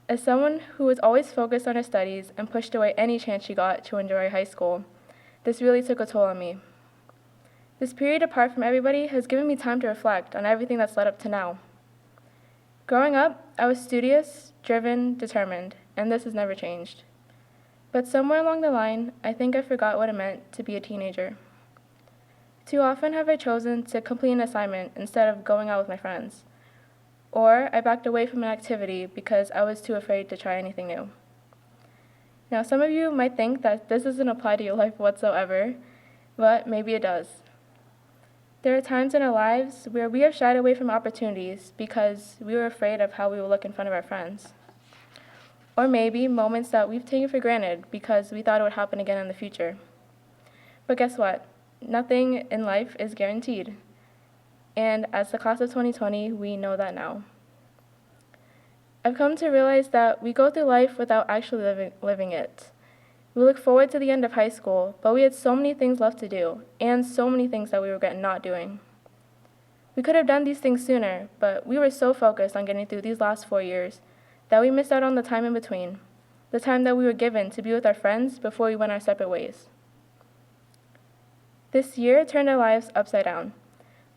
As someone who was always focused on her studies and pushed away any chance she got to enjoy high school, this really took a toll on me. This period apart from everybody has given me time to reflect on everything that's led up to now. Growing up, I was studious, driven, determined, and this has never changed. But somewhere along the line, I think I forgot what it meant to be a teenager. Too often have I chosen to complete an assignment instead of going out with my friends. Or I backed away from an activity because I was too afraid to try anything new. Now, some of you might think that this doesn't apply to your life whatsoever, but maybe it does. There are times in our lives where we have shied away from opportunities because we were afraid of how we would look in front of our friends. Or maybe moments that we've taken for granted because we thought it would happen again in the future. But guess what? Nothing in life is guaranteed. And as the class of 2020, we know that now. I've come to realize that we go through life without actually living it. We look forward to the end of high school, but we had so many things left to do, and so many things that we regret not doing. We could have done these things sooner, but we were so focused on getting through these last 4 years that we missed out on the time in between, the time that we were given to be with our friends before we went our separate ways. This year turned our lives upside down,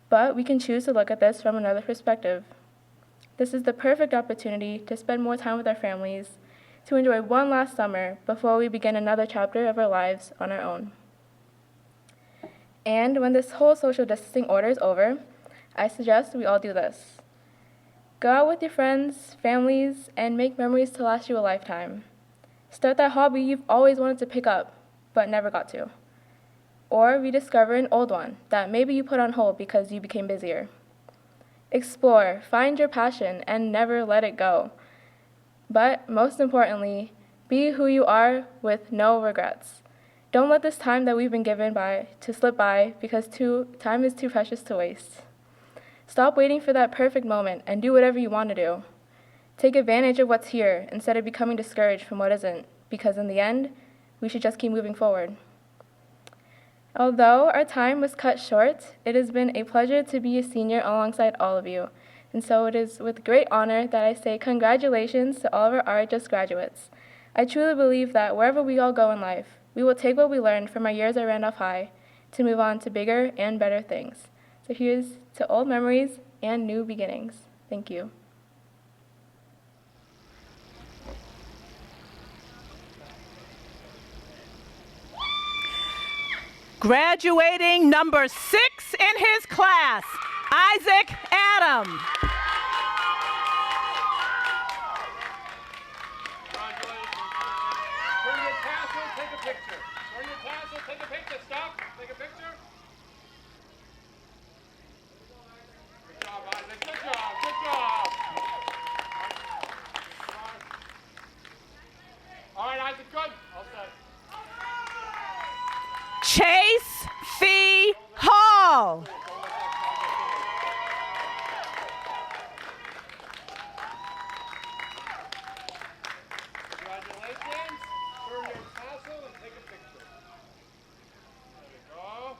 but we can choose to look at this from another perspective. This is the perfect opportunity to spend more time with our families, to enjoy one last summer before we begin another chapter of our lives on our own. And when this whole social distancing order is over, I suggest we all do this. Go out with your friends, families, and make memories to last you a lifetime. Start that hobby you've always wanted to pick up, but never got to. Or rediscover an old one that maybe you put on hold because you became busier. Explore, find your passion, and never let it go. But most importantly, be who you are with no regrets. Don't let this time that we've been given to slip by because time is too precious to waste. Stop waiting for that perfect moment and do whatever you want to do. Take advantage of what's here instead of becoming discouraged from what isn't, because in the end, we should just keep moving forward. Although our time was cut short, it has been a pleasure to be a senior alongside all of you. And so it is with great honor that I say congratulations to all of our RHS graduates. I truly believe that wherever we all go in life, we will take what we learned from our years at Randolph High to move on to bigger and better things. So here's to old memories and new beginnings. Thank you. Graduating number 6 in his class, Isaac Adam. Turn your tassel, take a picture. Turn your tassel, take a picture. Stop, take a picture. Good job, Isaac. Good job, good job. All right, Isaac, good. All set. Chase Fee Hall. Congratulations. Turn your tassel and take a picture. There we go.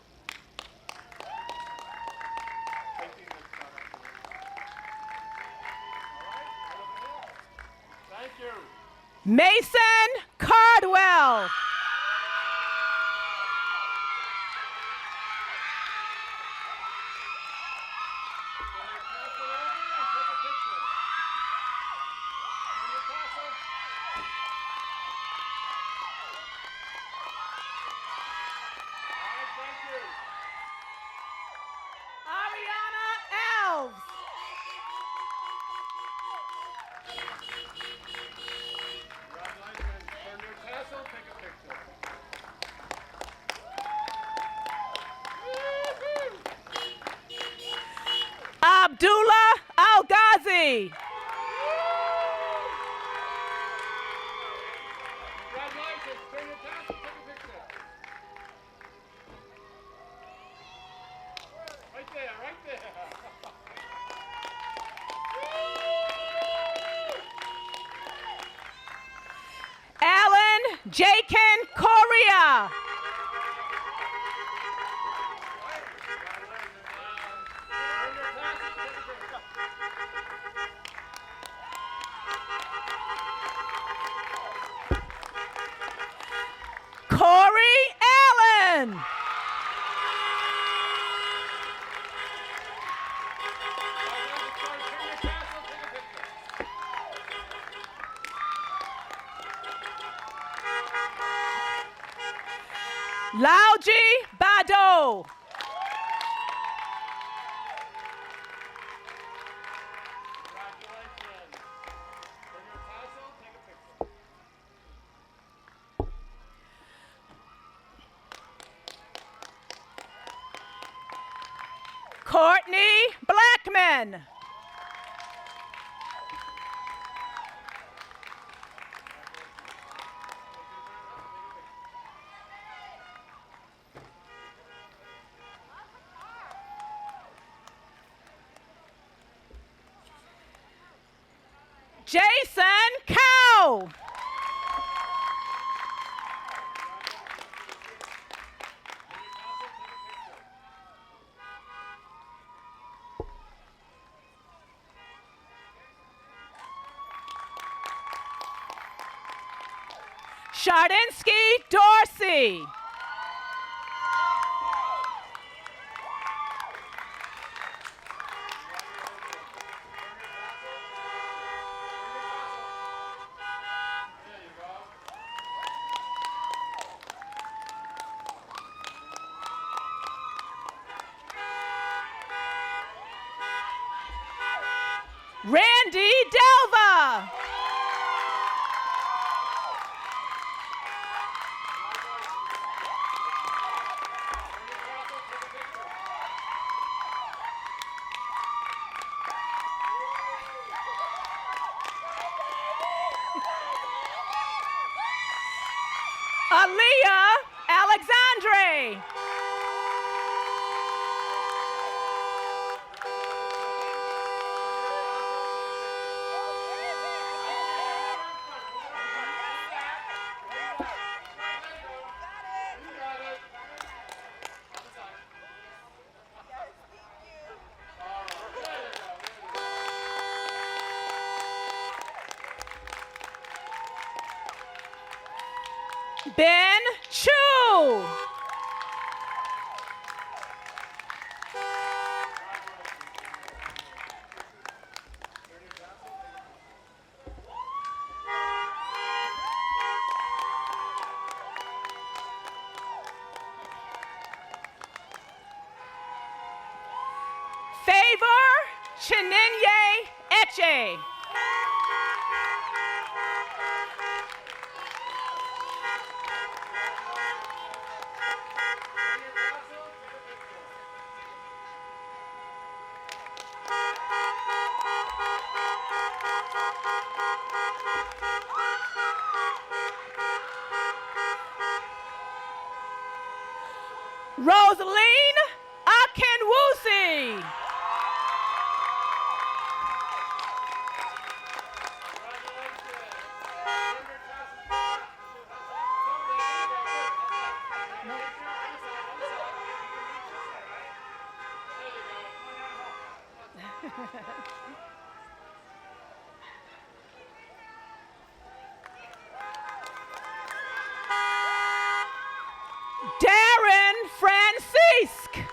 Thank you. Mason Cardwell. Alan Jakin Correa. Corey Allen. Lauji Bado. Courtney Blackman. Jason Cow. Shardinsky Dorsey. Randy Delva. Aaliyah Alexandre. Ben Chu. Favor Chinenye Eche. Rosaline Akinwusi. Darren Francisque.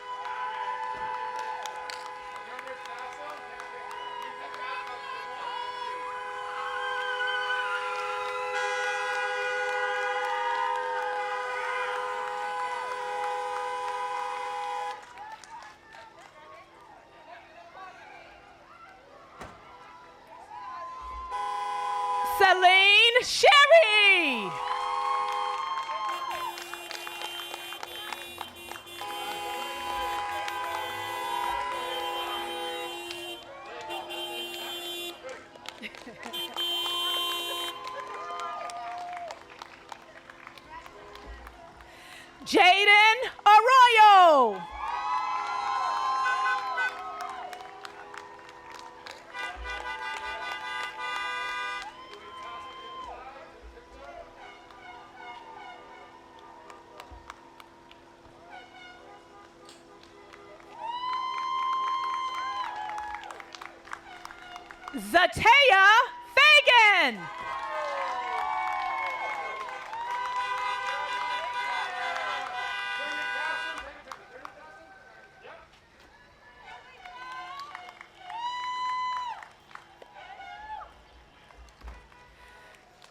Celine Sherry. Jaden Arroyo. Zatea Fagan.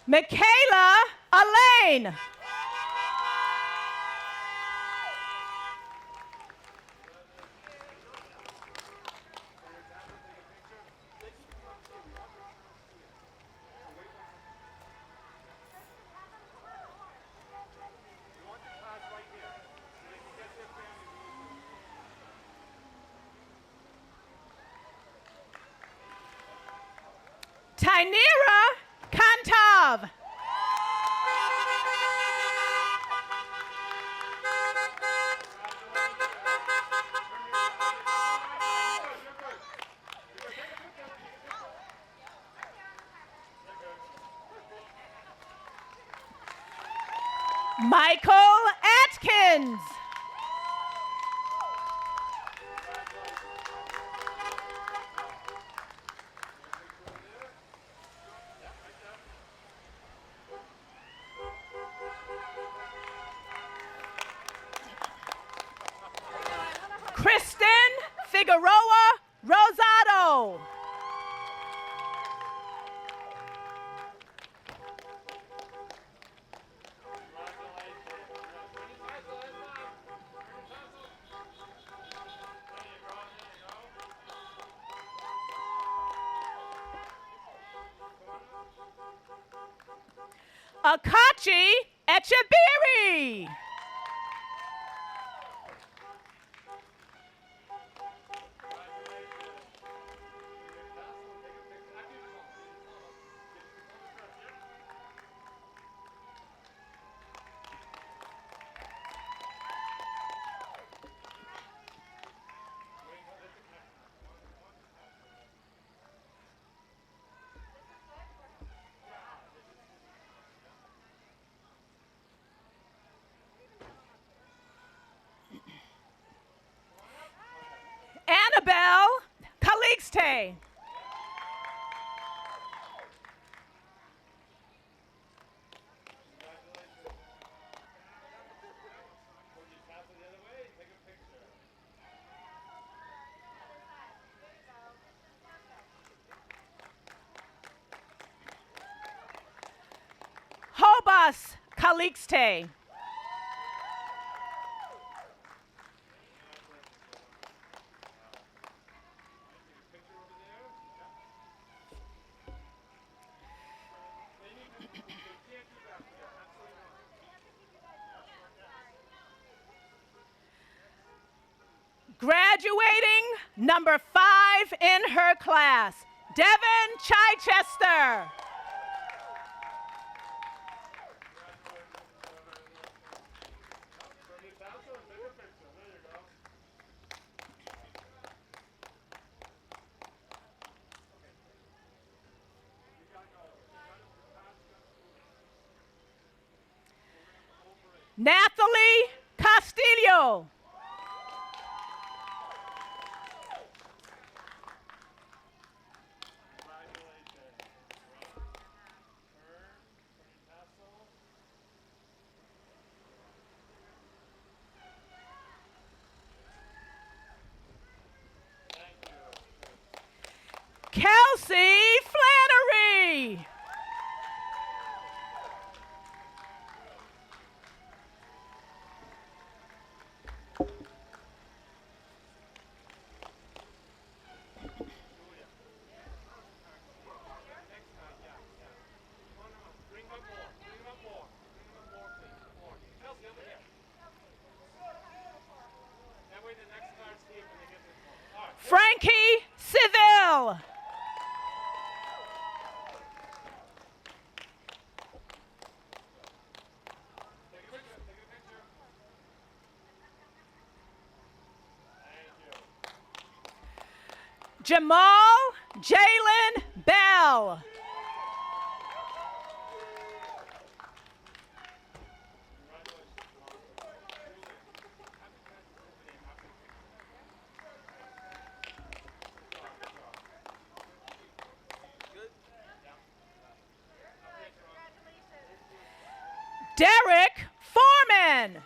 Michaela Elaine. Tynera Kantav. Michael Atkins. Kristen Figueroa Rosado. Akachi Echebiri. Annabelle Calixte. Hobas Calixte. Graduating number 5 in her class, Devin Chichester. Nathalie Castillo. Kelsey Flannery. Frankie Seville. Jamal Jalen Bell. Derek Foreman.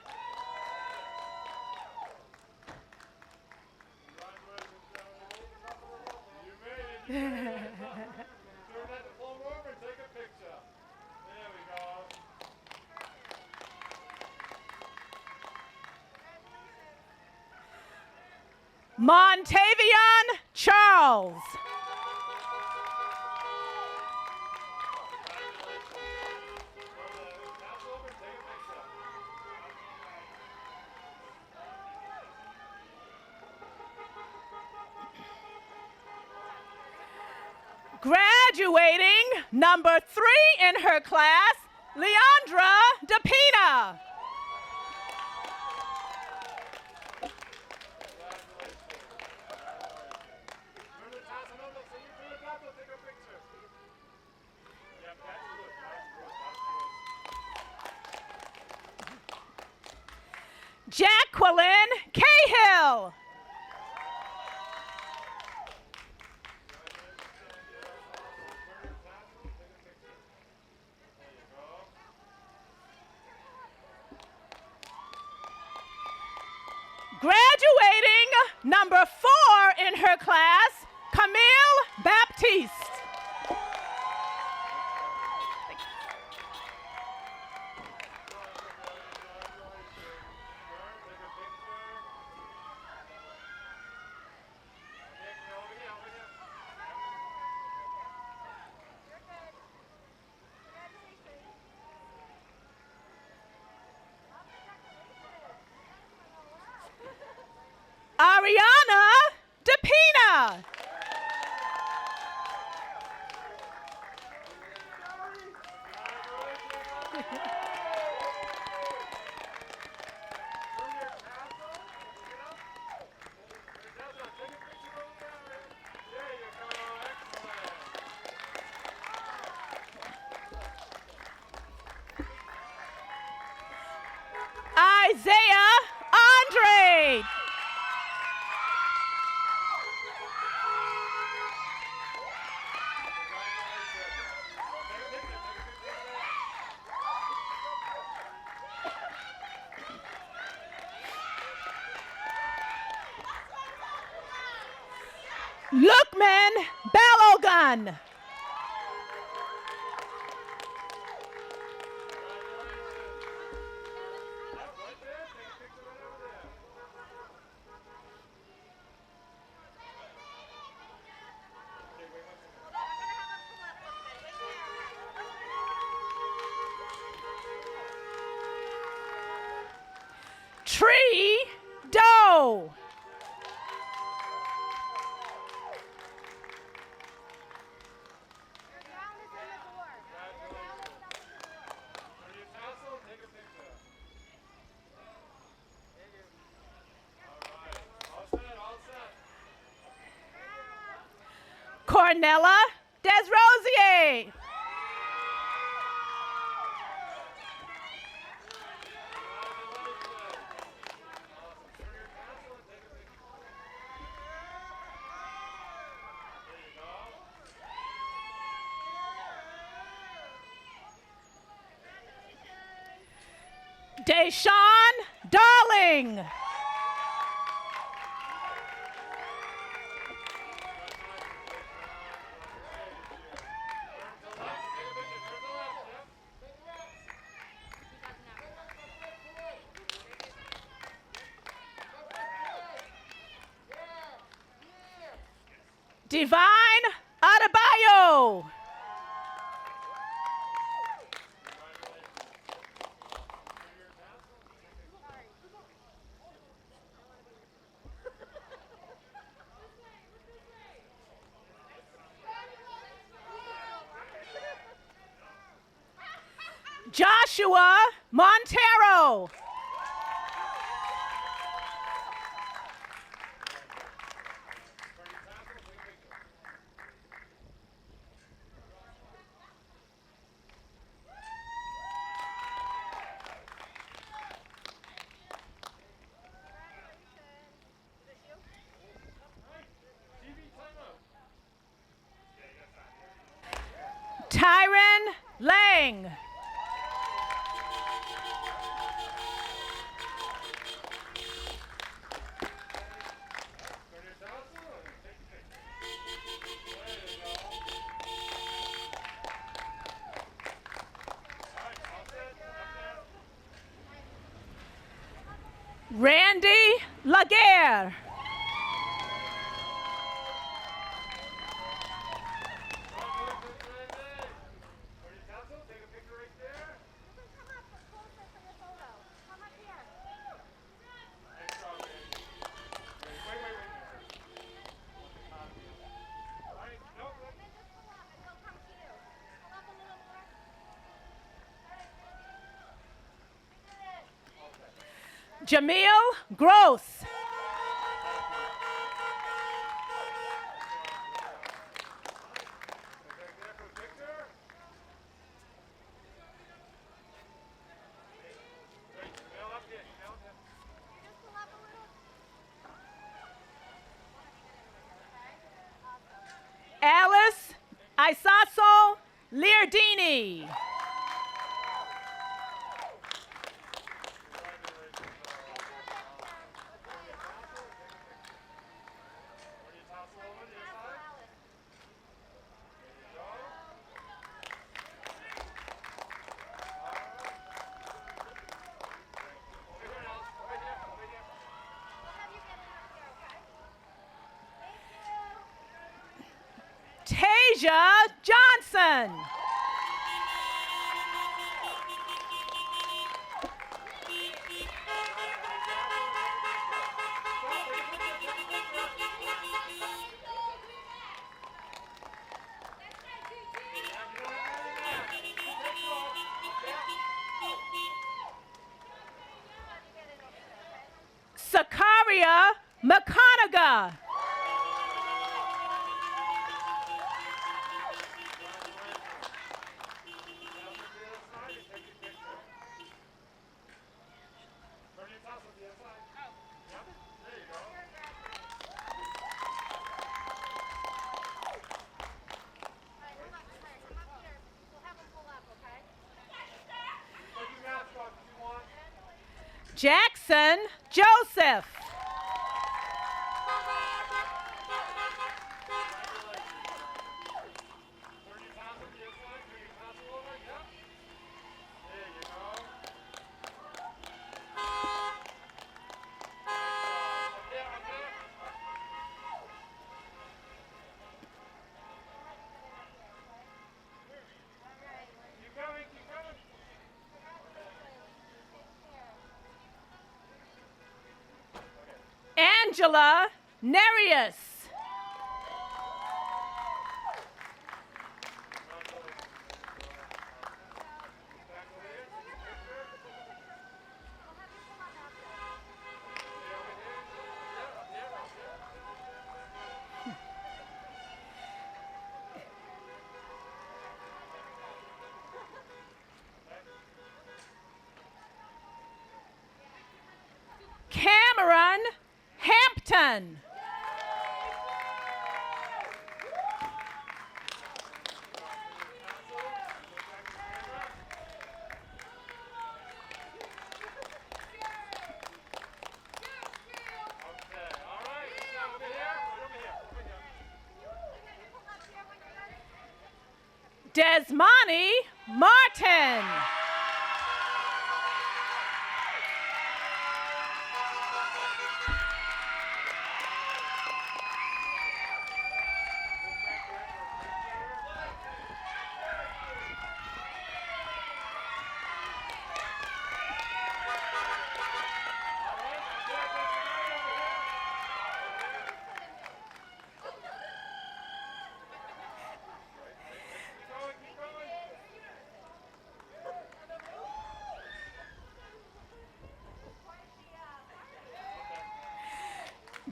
Montavion Charles. Graduating number 3 in her class, Leandra DePina. Jacqueline Cahill. Graduating number 4 in her class, Camille Baptiste. Ariana DePina. Isaiah Andre. Lookman Balogun. Tree Doe. Cornella Desrosier. Deshawn Darling. Divine Adebayo. Joshua Montero. Darling. Randy Laguerre. Jamil Gross. Alice Isaso Liardini. Tasia Johnson. Sakaria McConaughey. Jackson Joseph. Angela Nereus. Cameron Hampton. Desmani Martin.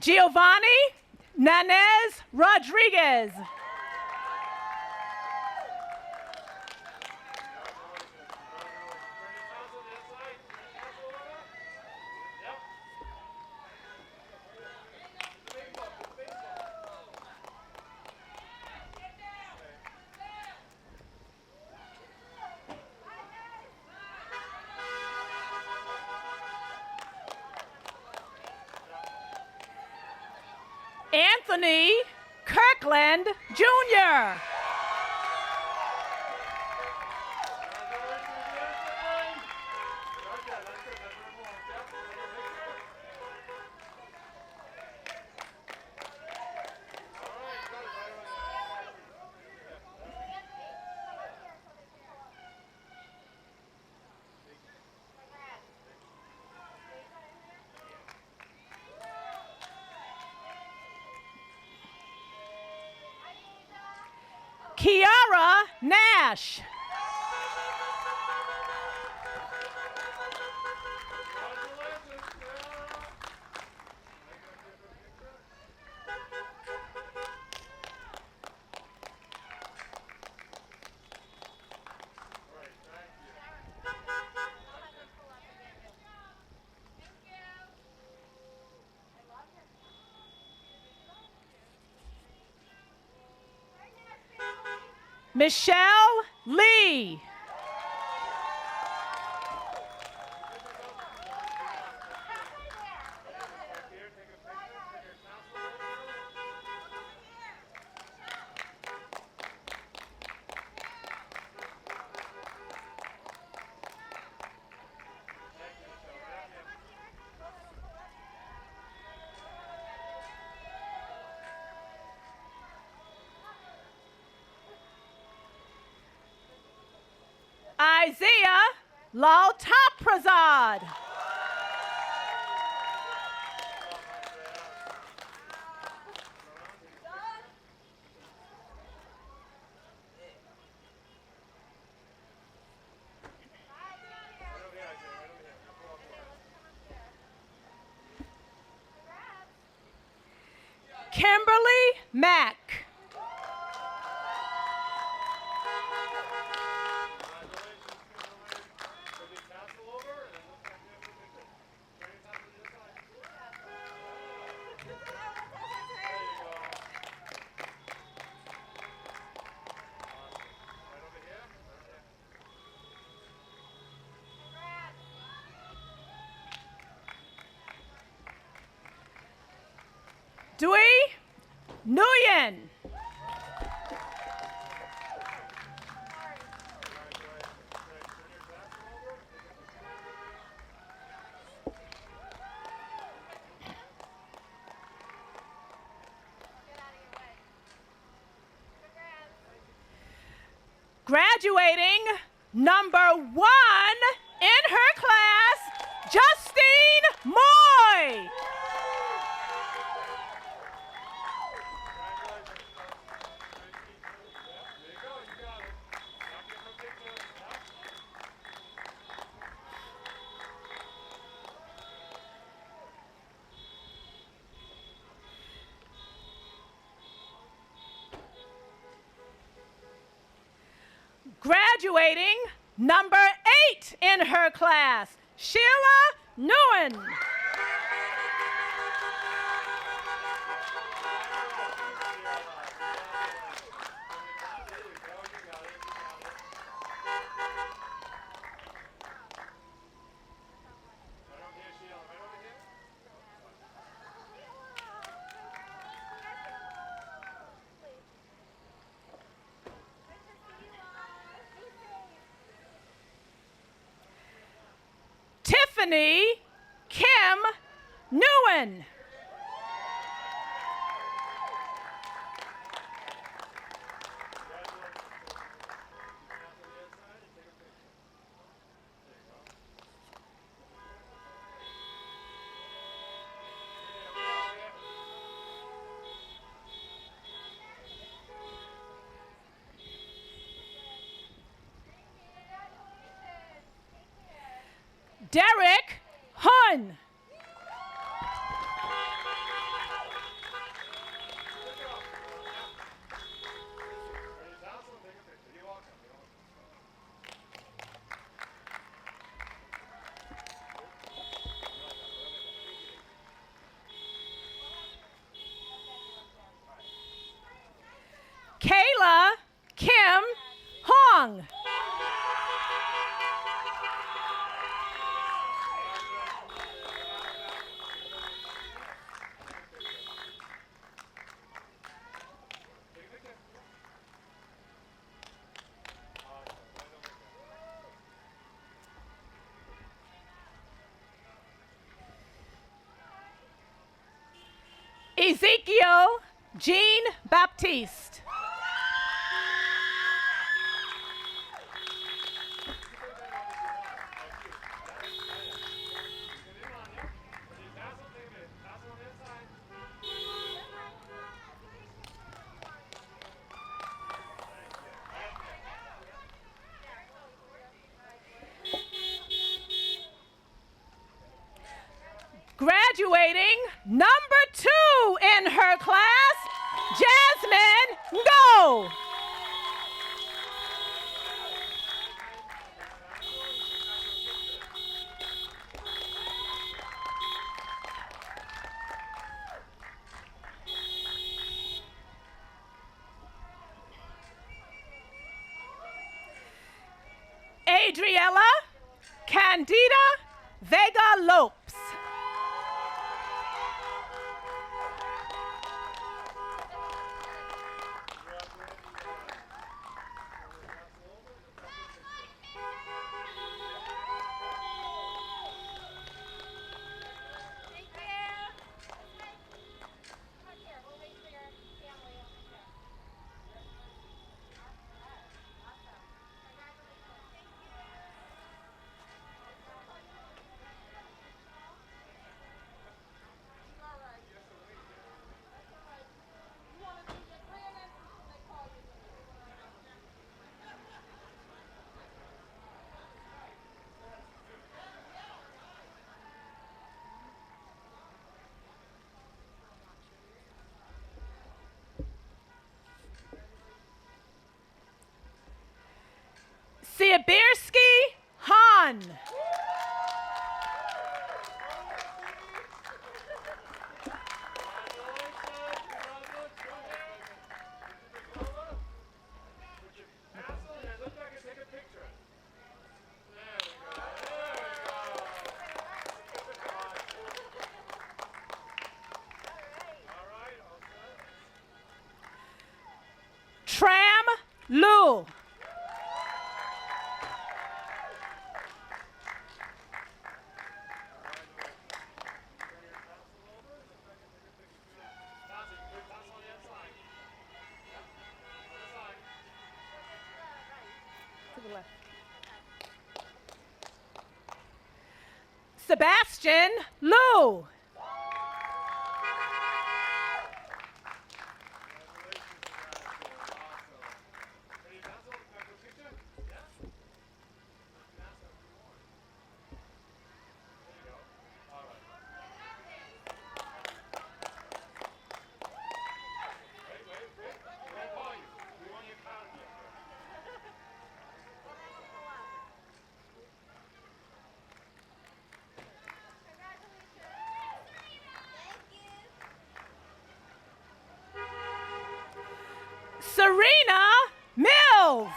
Giovanni Nanez Rodriguez. Anthony Kirkland, Jr. Kiara Nash. Michelle Lee. Isaiah Laltaprazad. Kimberly Mack. Dewey Nguyen. Graduating number 1 in her class, Justine Moy. Graduating number 8 in her class, Sheila Nguyen. Tiffany Kim Nguyen. Derek Hun. Kayla Kim Hong. Ezekiel Jean Baptiste. Graduating number 2 in her class, Jasmine Go. Adriella Candida Vega Lopes. Sibirski Han. Tram Lu. Sebastian Lu. Serena Mills.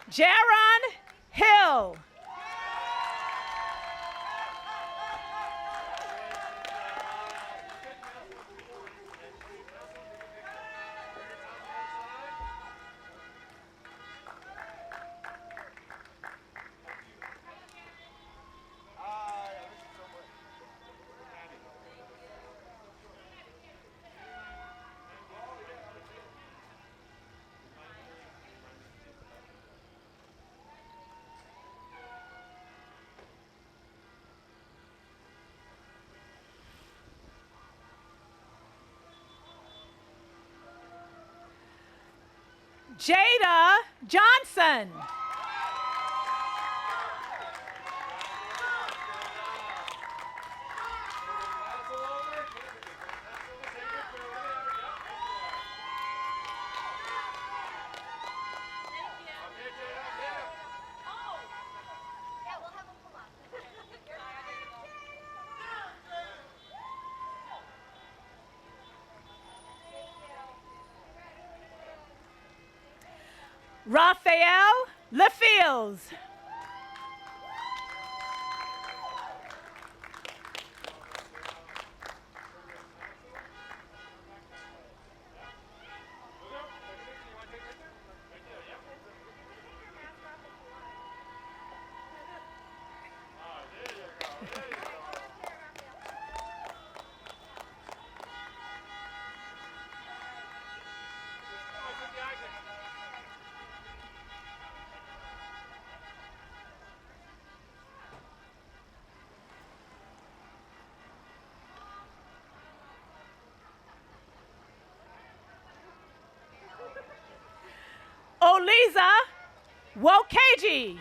Jaron Hill. Jada Johnson. Raphael LaFields. Oliza Wokeji.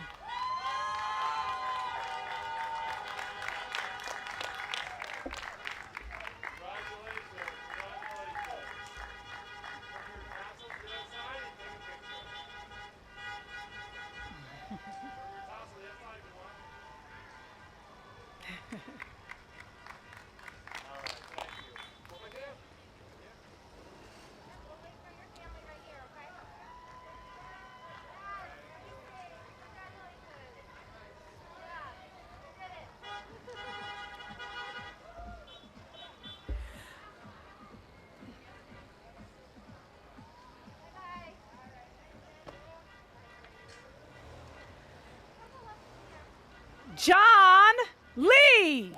John Lee.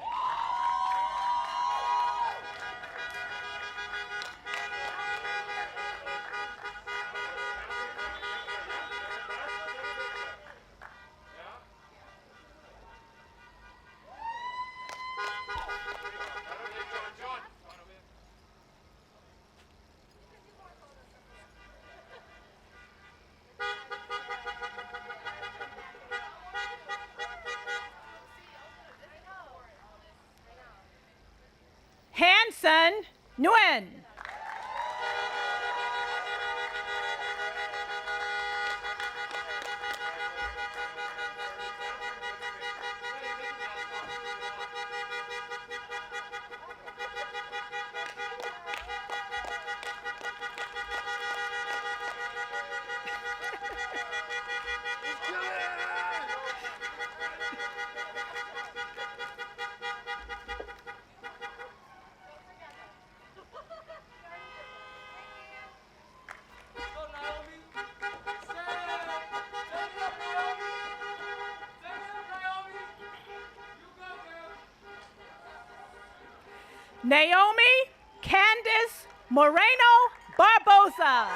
Hanson Nguyen. Naomi Candice Moreno Barbosa.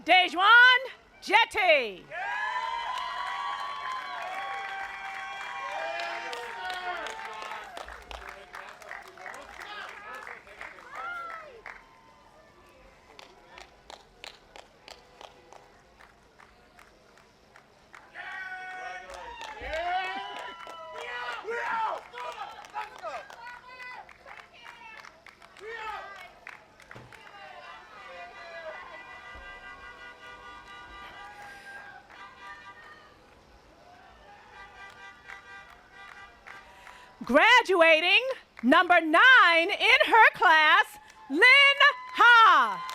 Dejuan Jetty. Graduating number 9 in her class, Lynn Ha.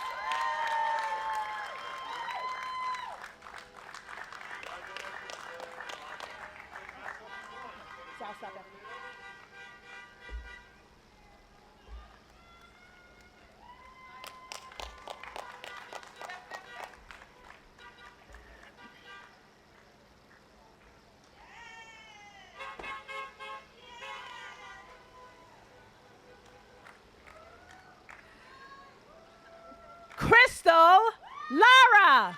Crystal Lara.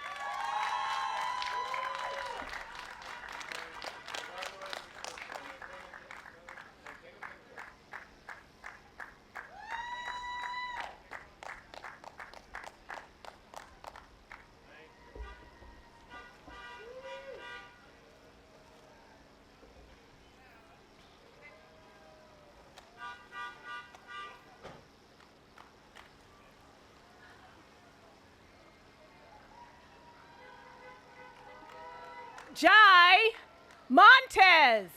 Jai Montez.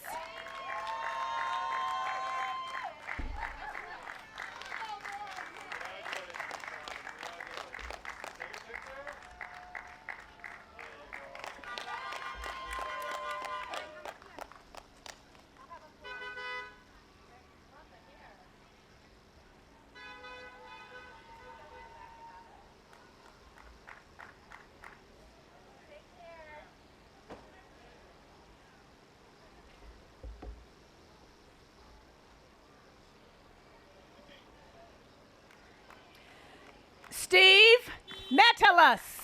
Metellus.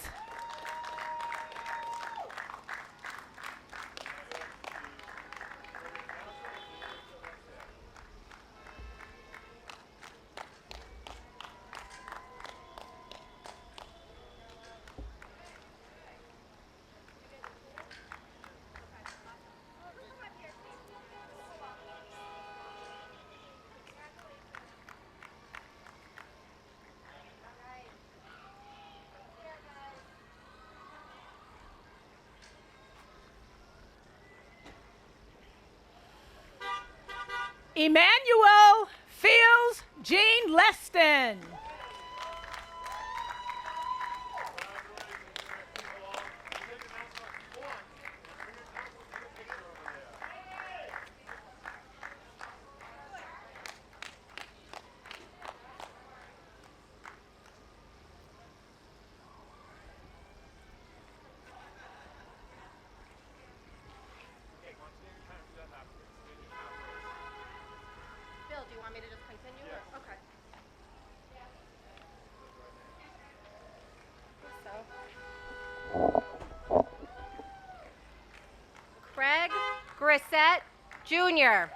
Emmanuel Fields Jean Leston. Bill, do you want me to just continue? Or? Okay. Craig Grissett Jr.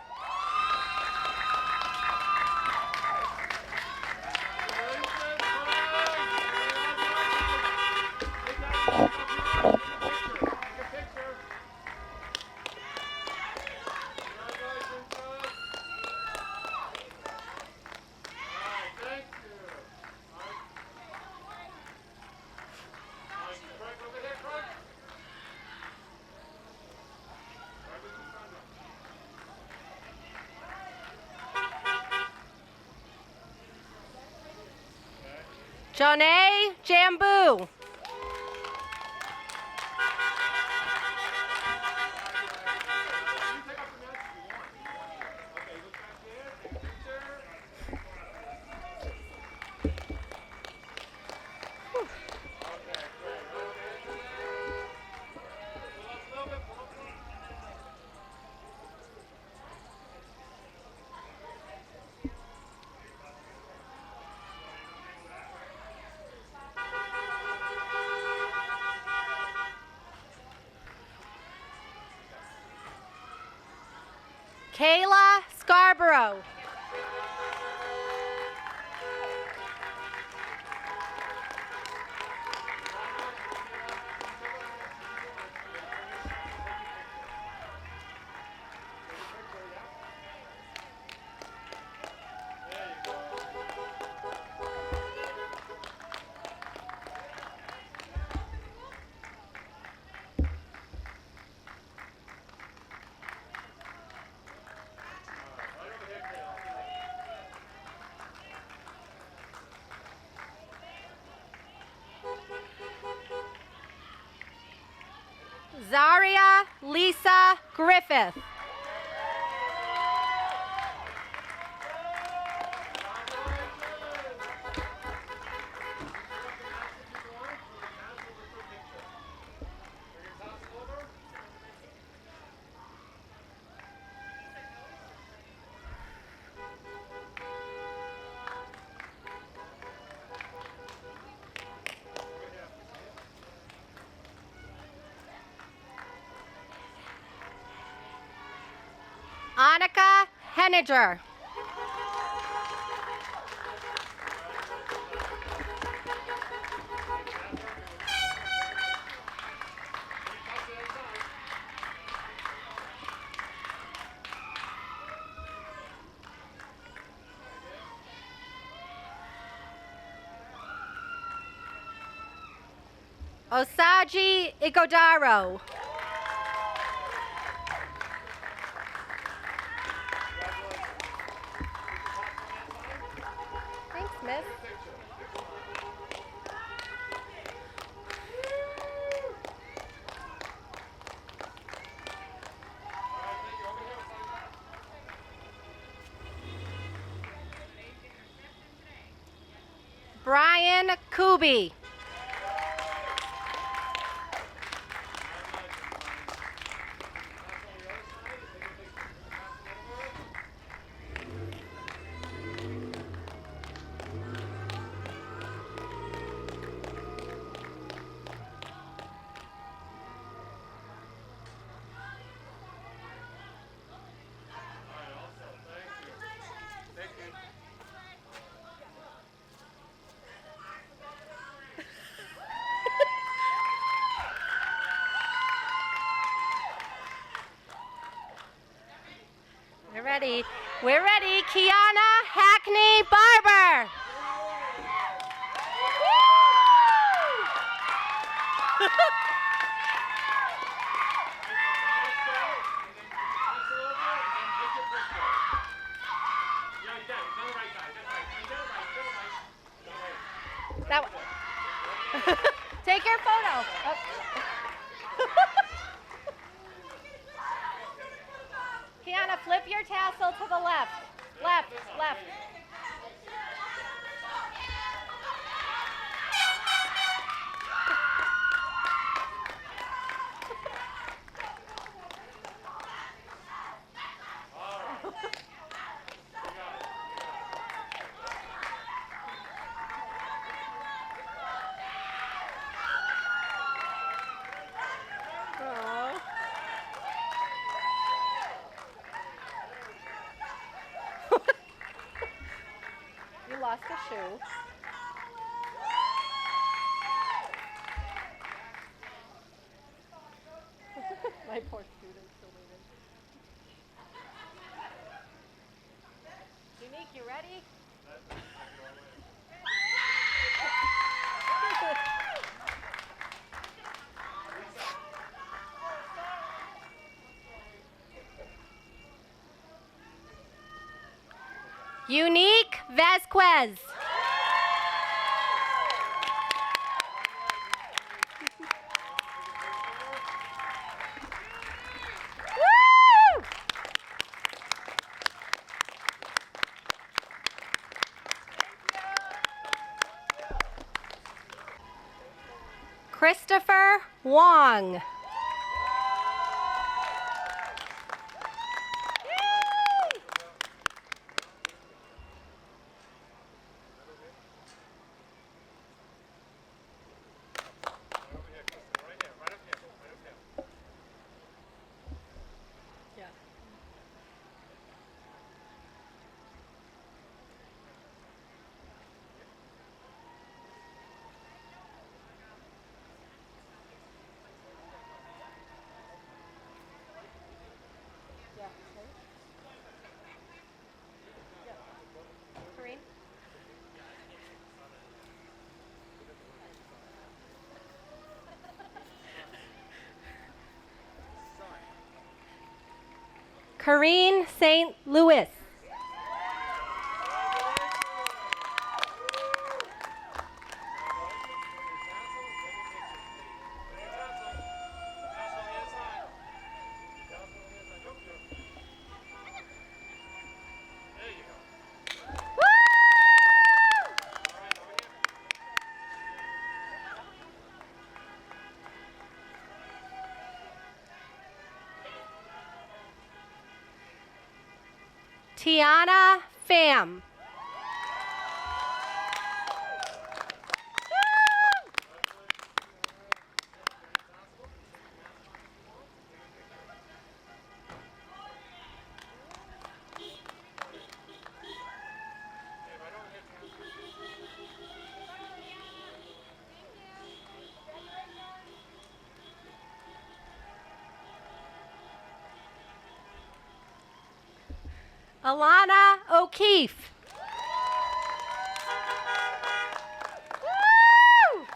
Johnay Jambu. Kayla Scarborough. Zaria Lisa Griffith. Annika Henniger. Osaji Igodaro. Thanks, Miss. Brian Kuby. ready. We're ready. Kiana Hackney Barber. That one. Take your photo. Oh. Kiana, flip your tassel to the left. Left, left. You lost a shoe. My poor student's still waiting. Unique, you ready? Unique Vasquez. Woo! Christopher Wong. Karine? Karine St. Louis. Tiana Pham. Alana O'Keefe. Woo!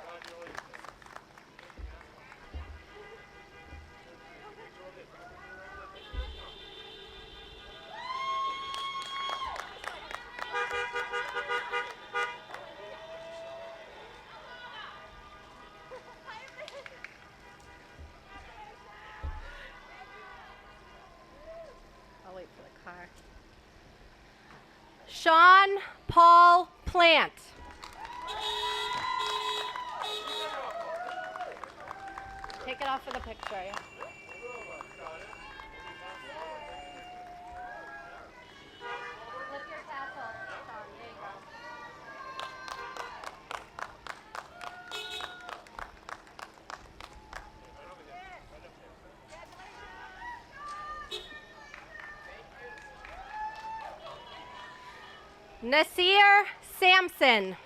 I'll wait for the car. Sean Paul Plant. Take it off for the picture. Yeah. Flip your tassel. Sean, there you go. Nasir Sampson.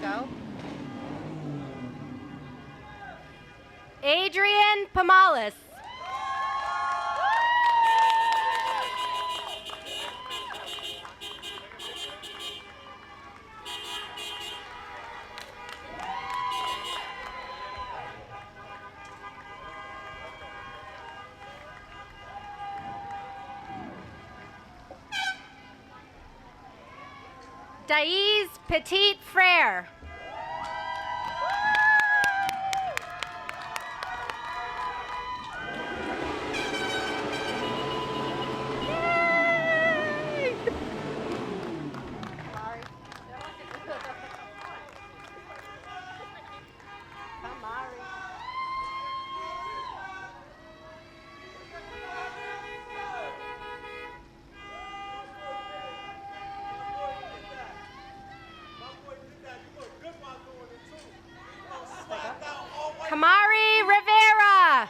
go. Adrian Pamalis. Daiz Petit Frere. Kamari Rivera.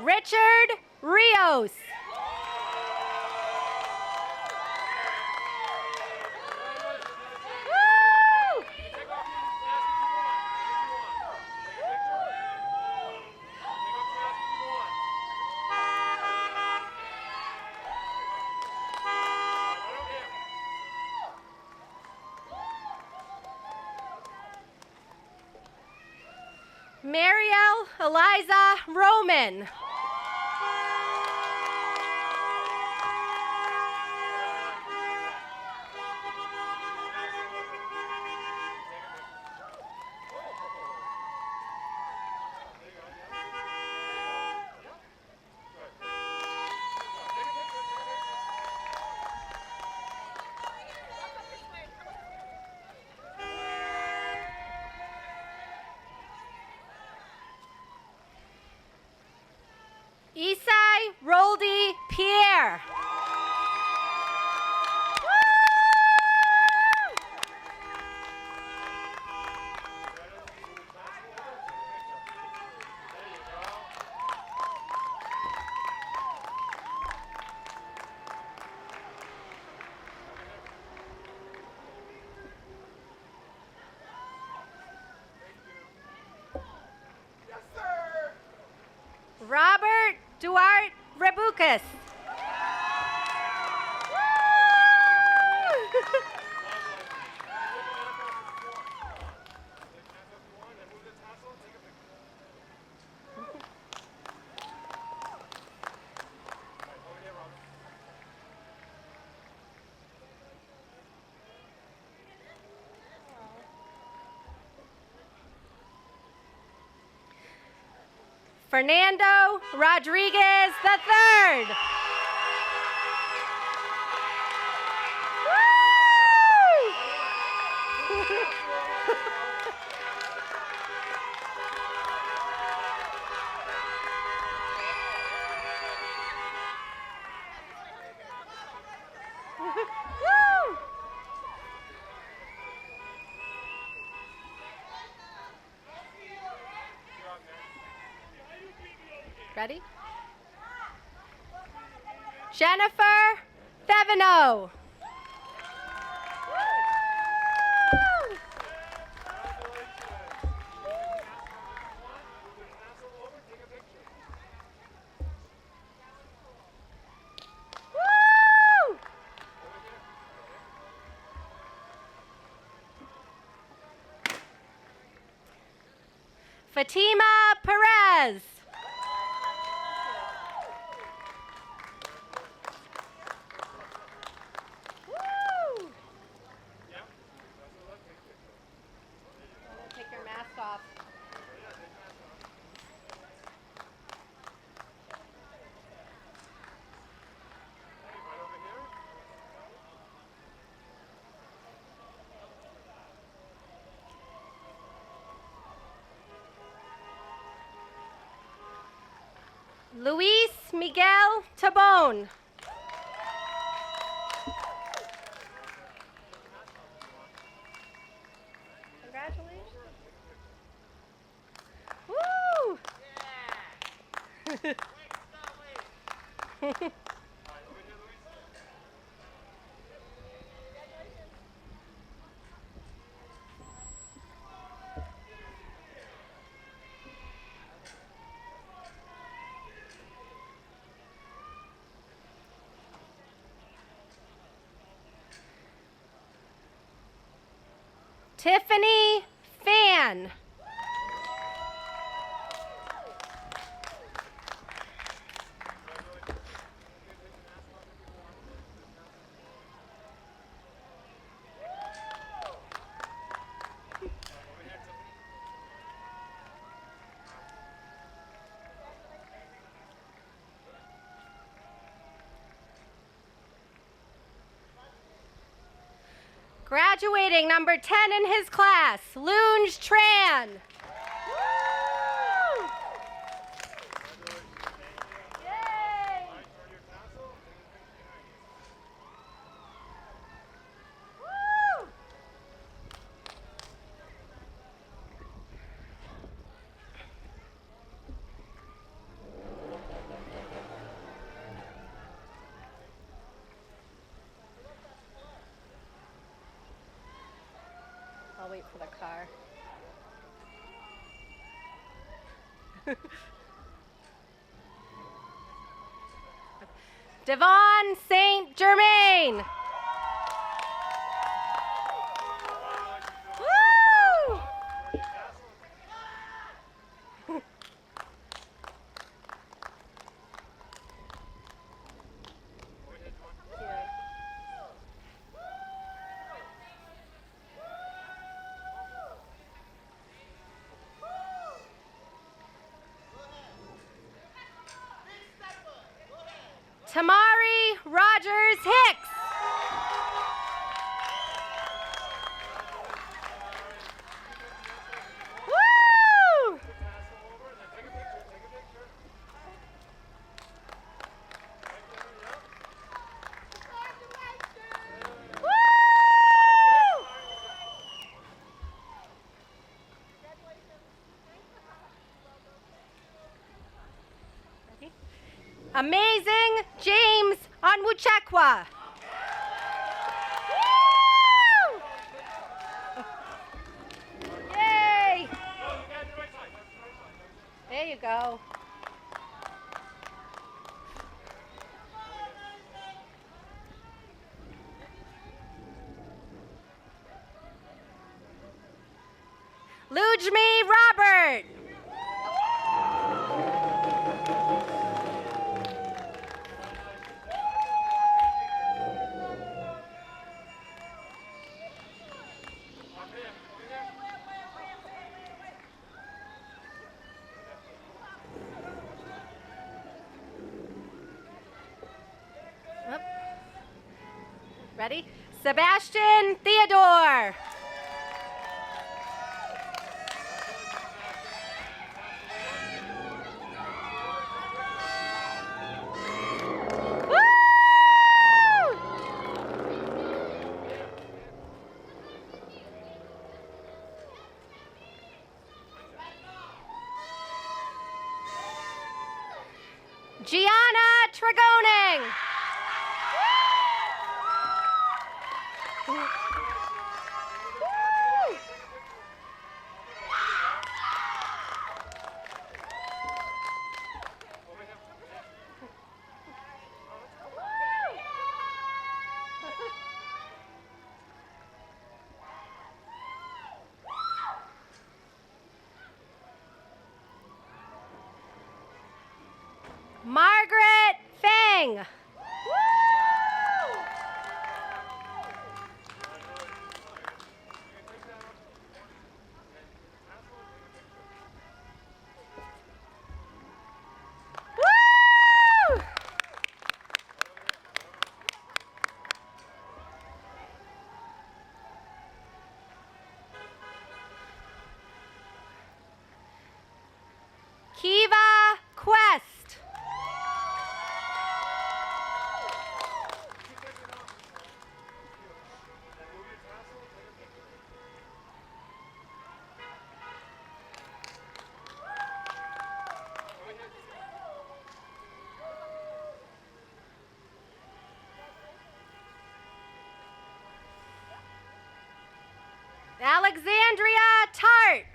Richard Rios. Mariel Eliza Roman. Isai Roldi Pierre. Robert Duarte Rebucas. Fernando Rodriguez III. Ready? Jennifer Thevino. Fatima Perez. Take your mask off. Luis Miguel Tabone. Congratulations. Woo! Tiffany Fan. Graduating number 10 in his class, Lunge Tran. Woo! Yay! Woo! I'll wait for the car. Devon St. Germain. Woo! Tamari Rogers Hicks. Woo! Woo! Ready? Amazing James Onwuchekwa. Woo! Yay! There you go. Lujmi Robert. Whoop. Ready? Sebastian Theodore. Woo! Gianna Tregoning. Alexandria Tart.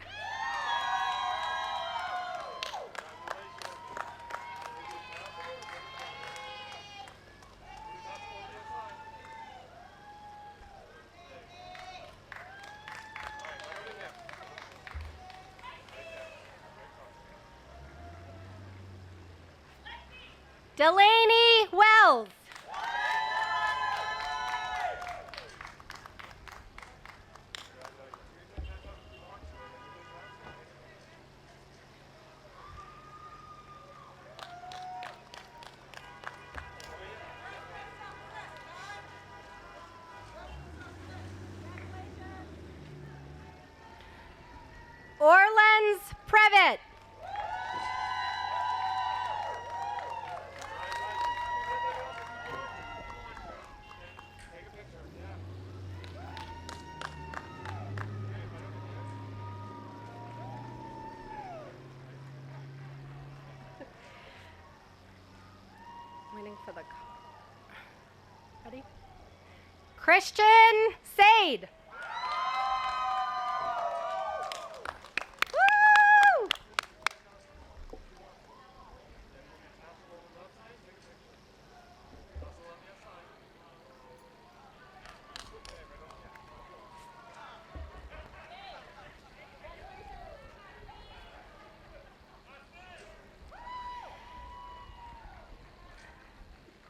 Delaney Wells. Orleans Previtt. Waiting for the ready? Christian Sade. Woo!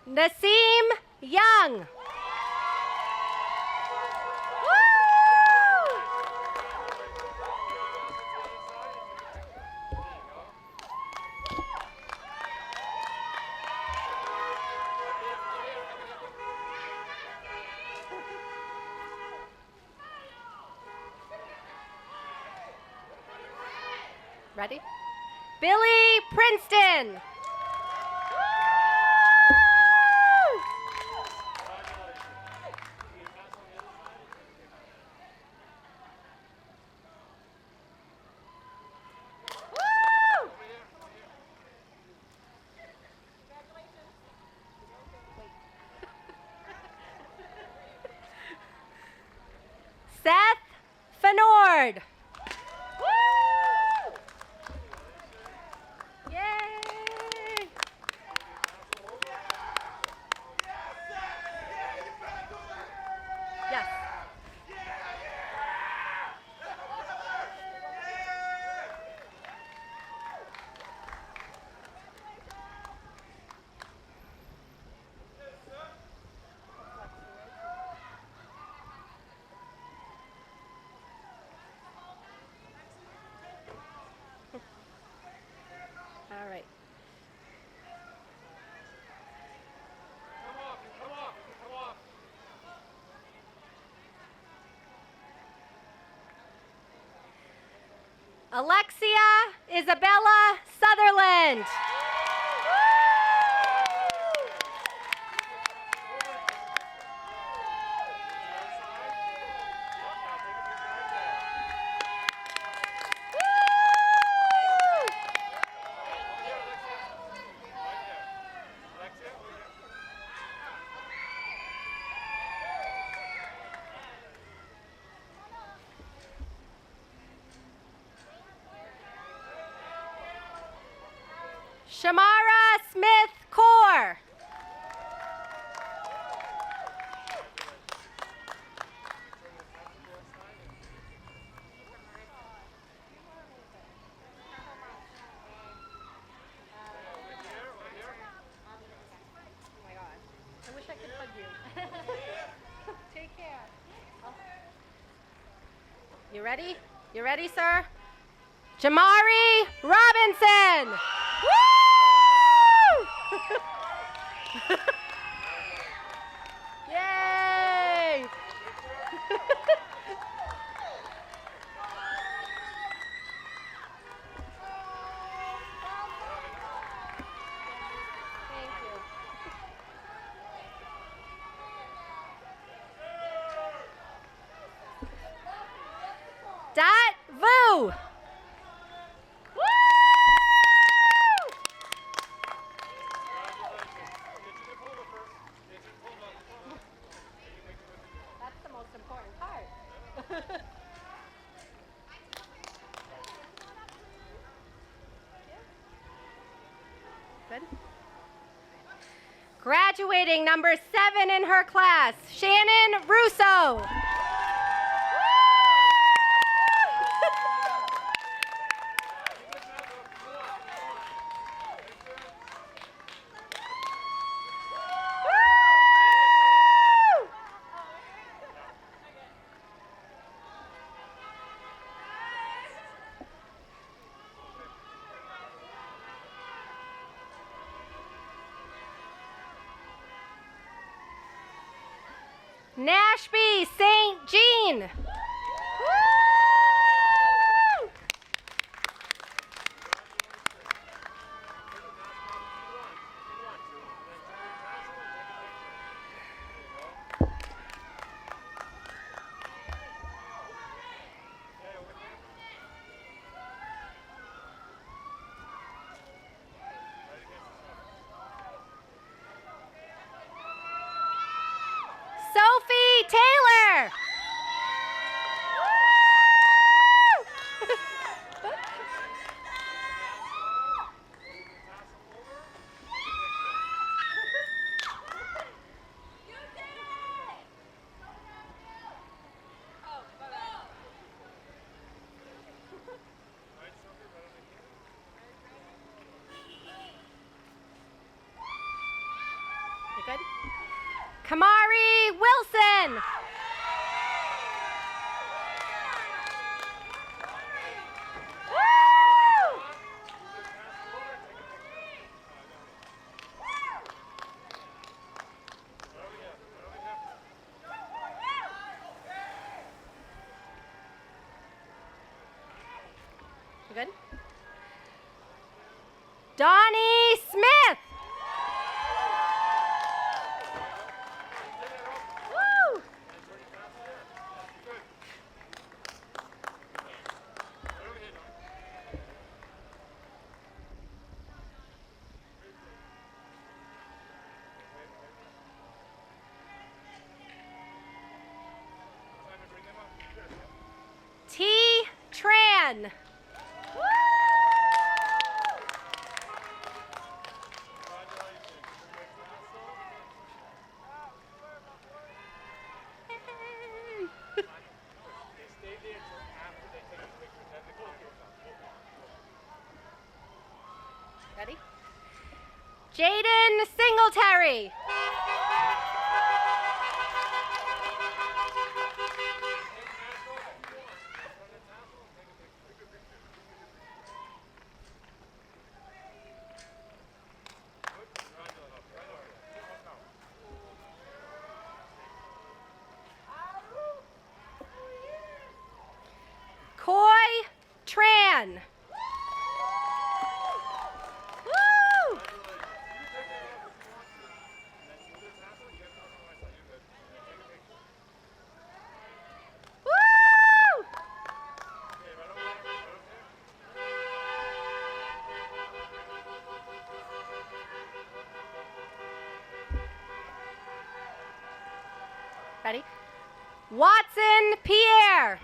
Naseem Young. Woo! Ready? Billy Princeton. Seth Fenord. Woo! Yay! Yes. All right. Alexia Isabella Sutherland. Shamara Smith Core. Oh my God. I wish I could hug you. Take care. You ready? You ready, sir? Jamari Robinson. Woo! Yay! Thank you. Dot Vu. That's the most important part. Graduating number 7 in her class, Shannon Russo. Nashby St. Jean. Sophie Taylor. You good? Kamari Wilson. You good? Donnie Smith. Woo! T. Tran. Ready? Jaden Singletary. Coy Tran. Woo! Woo! Ready? Watson Pierre.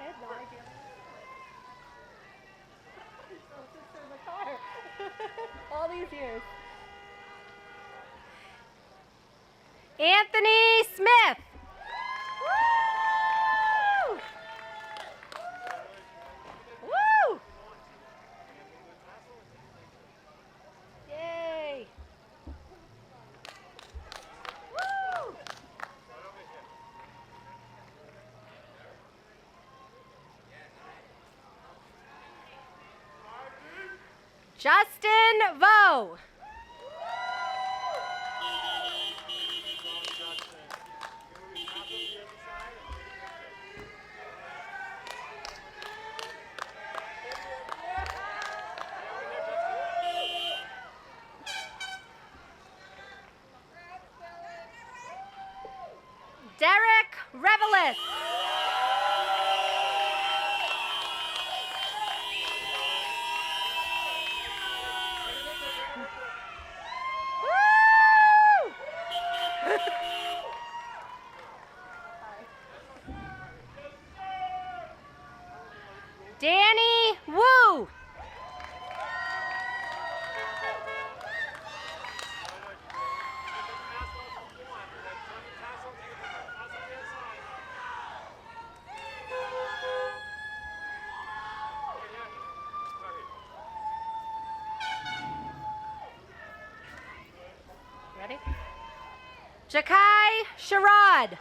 I had no idea. In the car. All these years. Anthony Smith. Woo! Woo! Yay! Woo! Justin Vo. Derek Revelis. Woo! Danny Wu. Ready? Jakai Sherrod.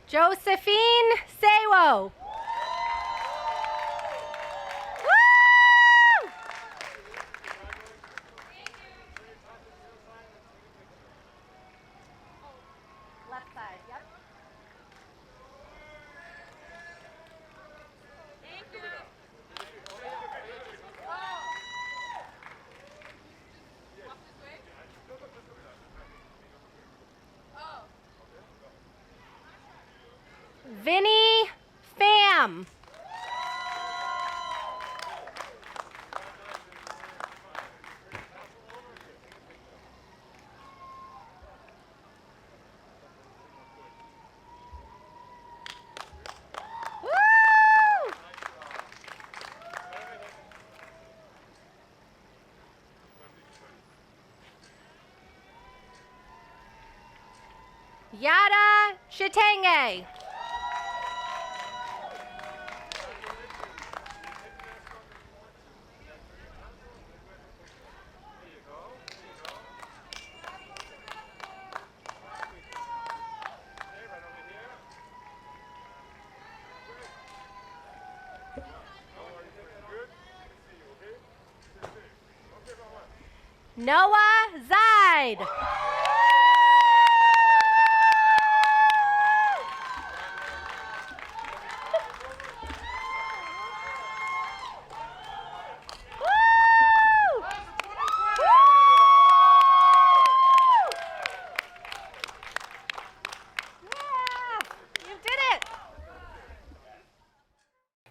Josephine Sewo. Woo! Left side, yep. Thank you. Vinny Pham. Woo! Yada Chitenge. Noah Zaid.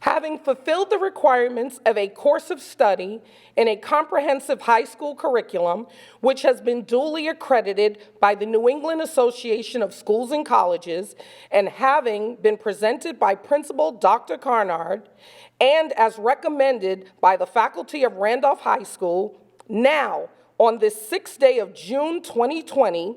Having fulfilled the requirements of a course of study in a comprehensive high school curriculum, which has been duly accredited by the New England Association of Schools and Colleges, and having been presented by Principal Dr. Carnard, and as recommended by the faculty of Randolph High School, now, on this 6th day of June 2020,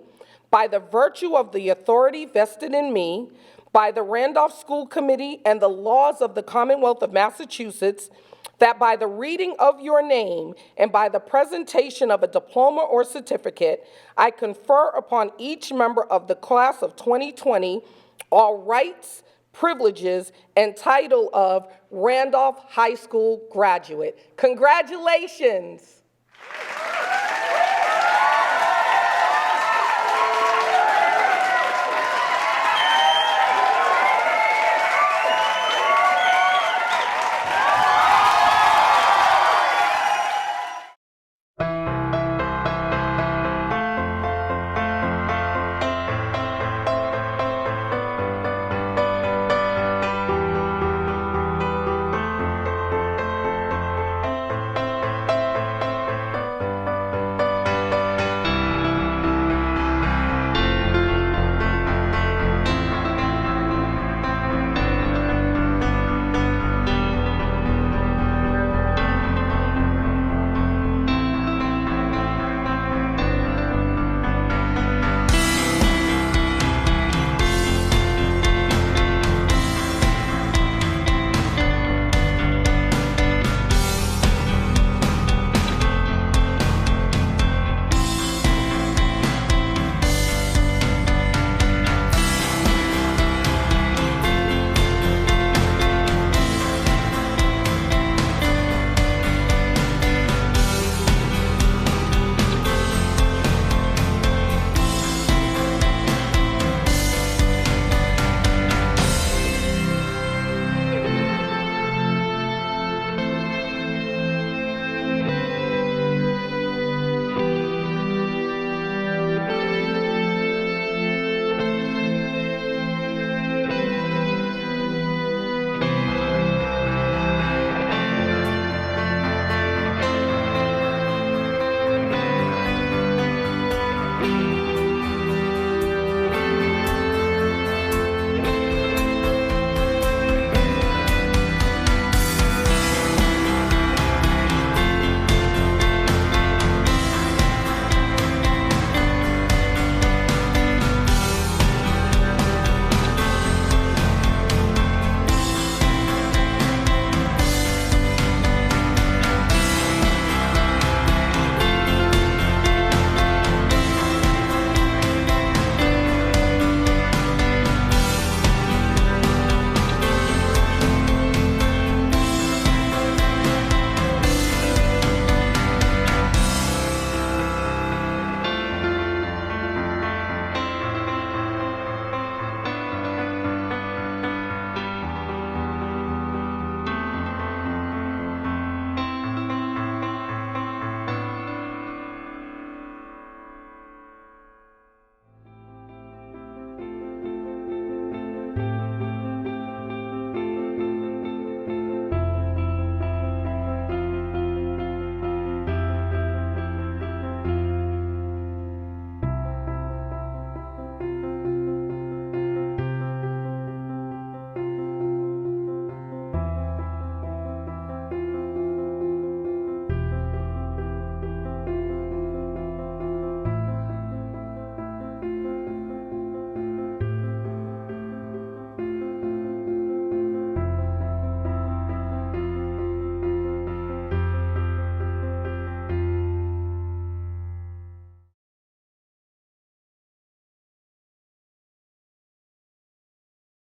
by the virtue of the authority vested in me, by the Randolph School Committee and the laws of the Commonwealth of Massachusetts, that by the reading of your name and by the presentation of a diploma or certificate, I confer upon each member of the class of 2020 all rights, privileges, and title of Randolph High School graduate. Congratulations.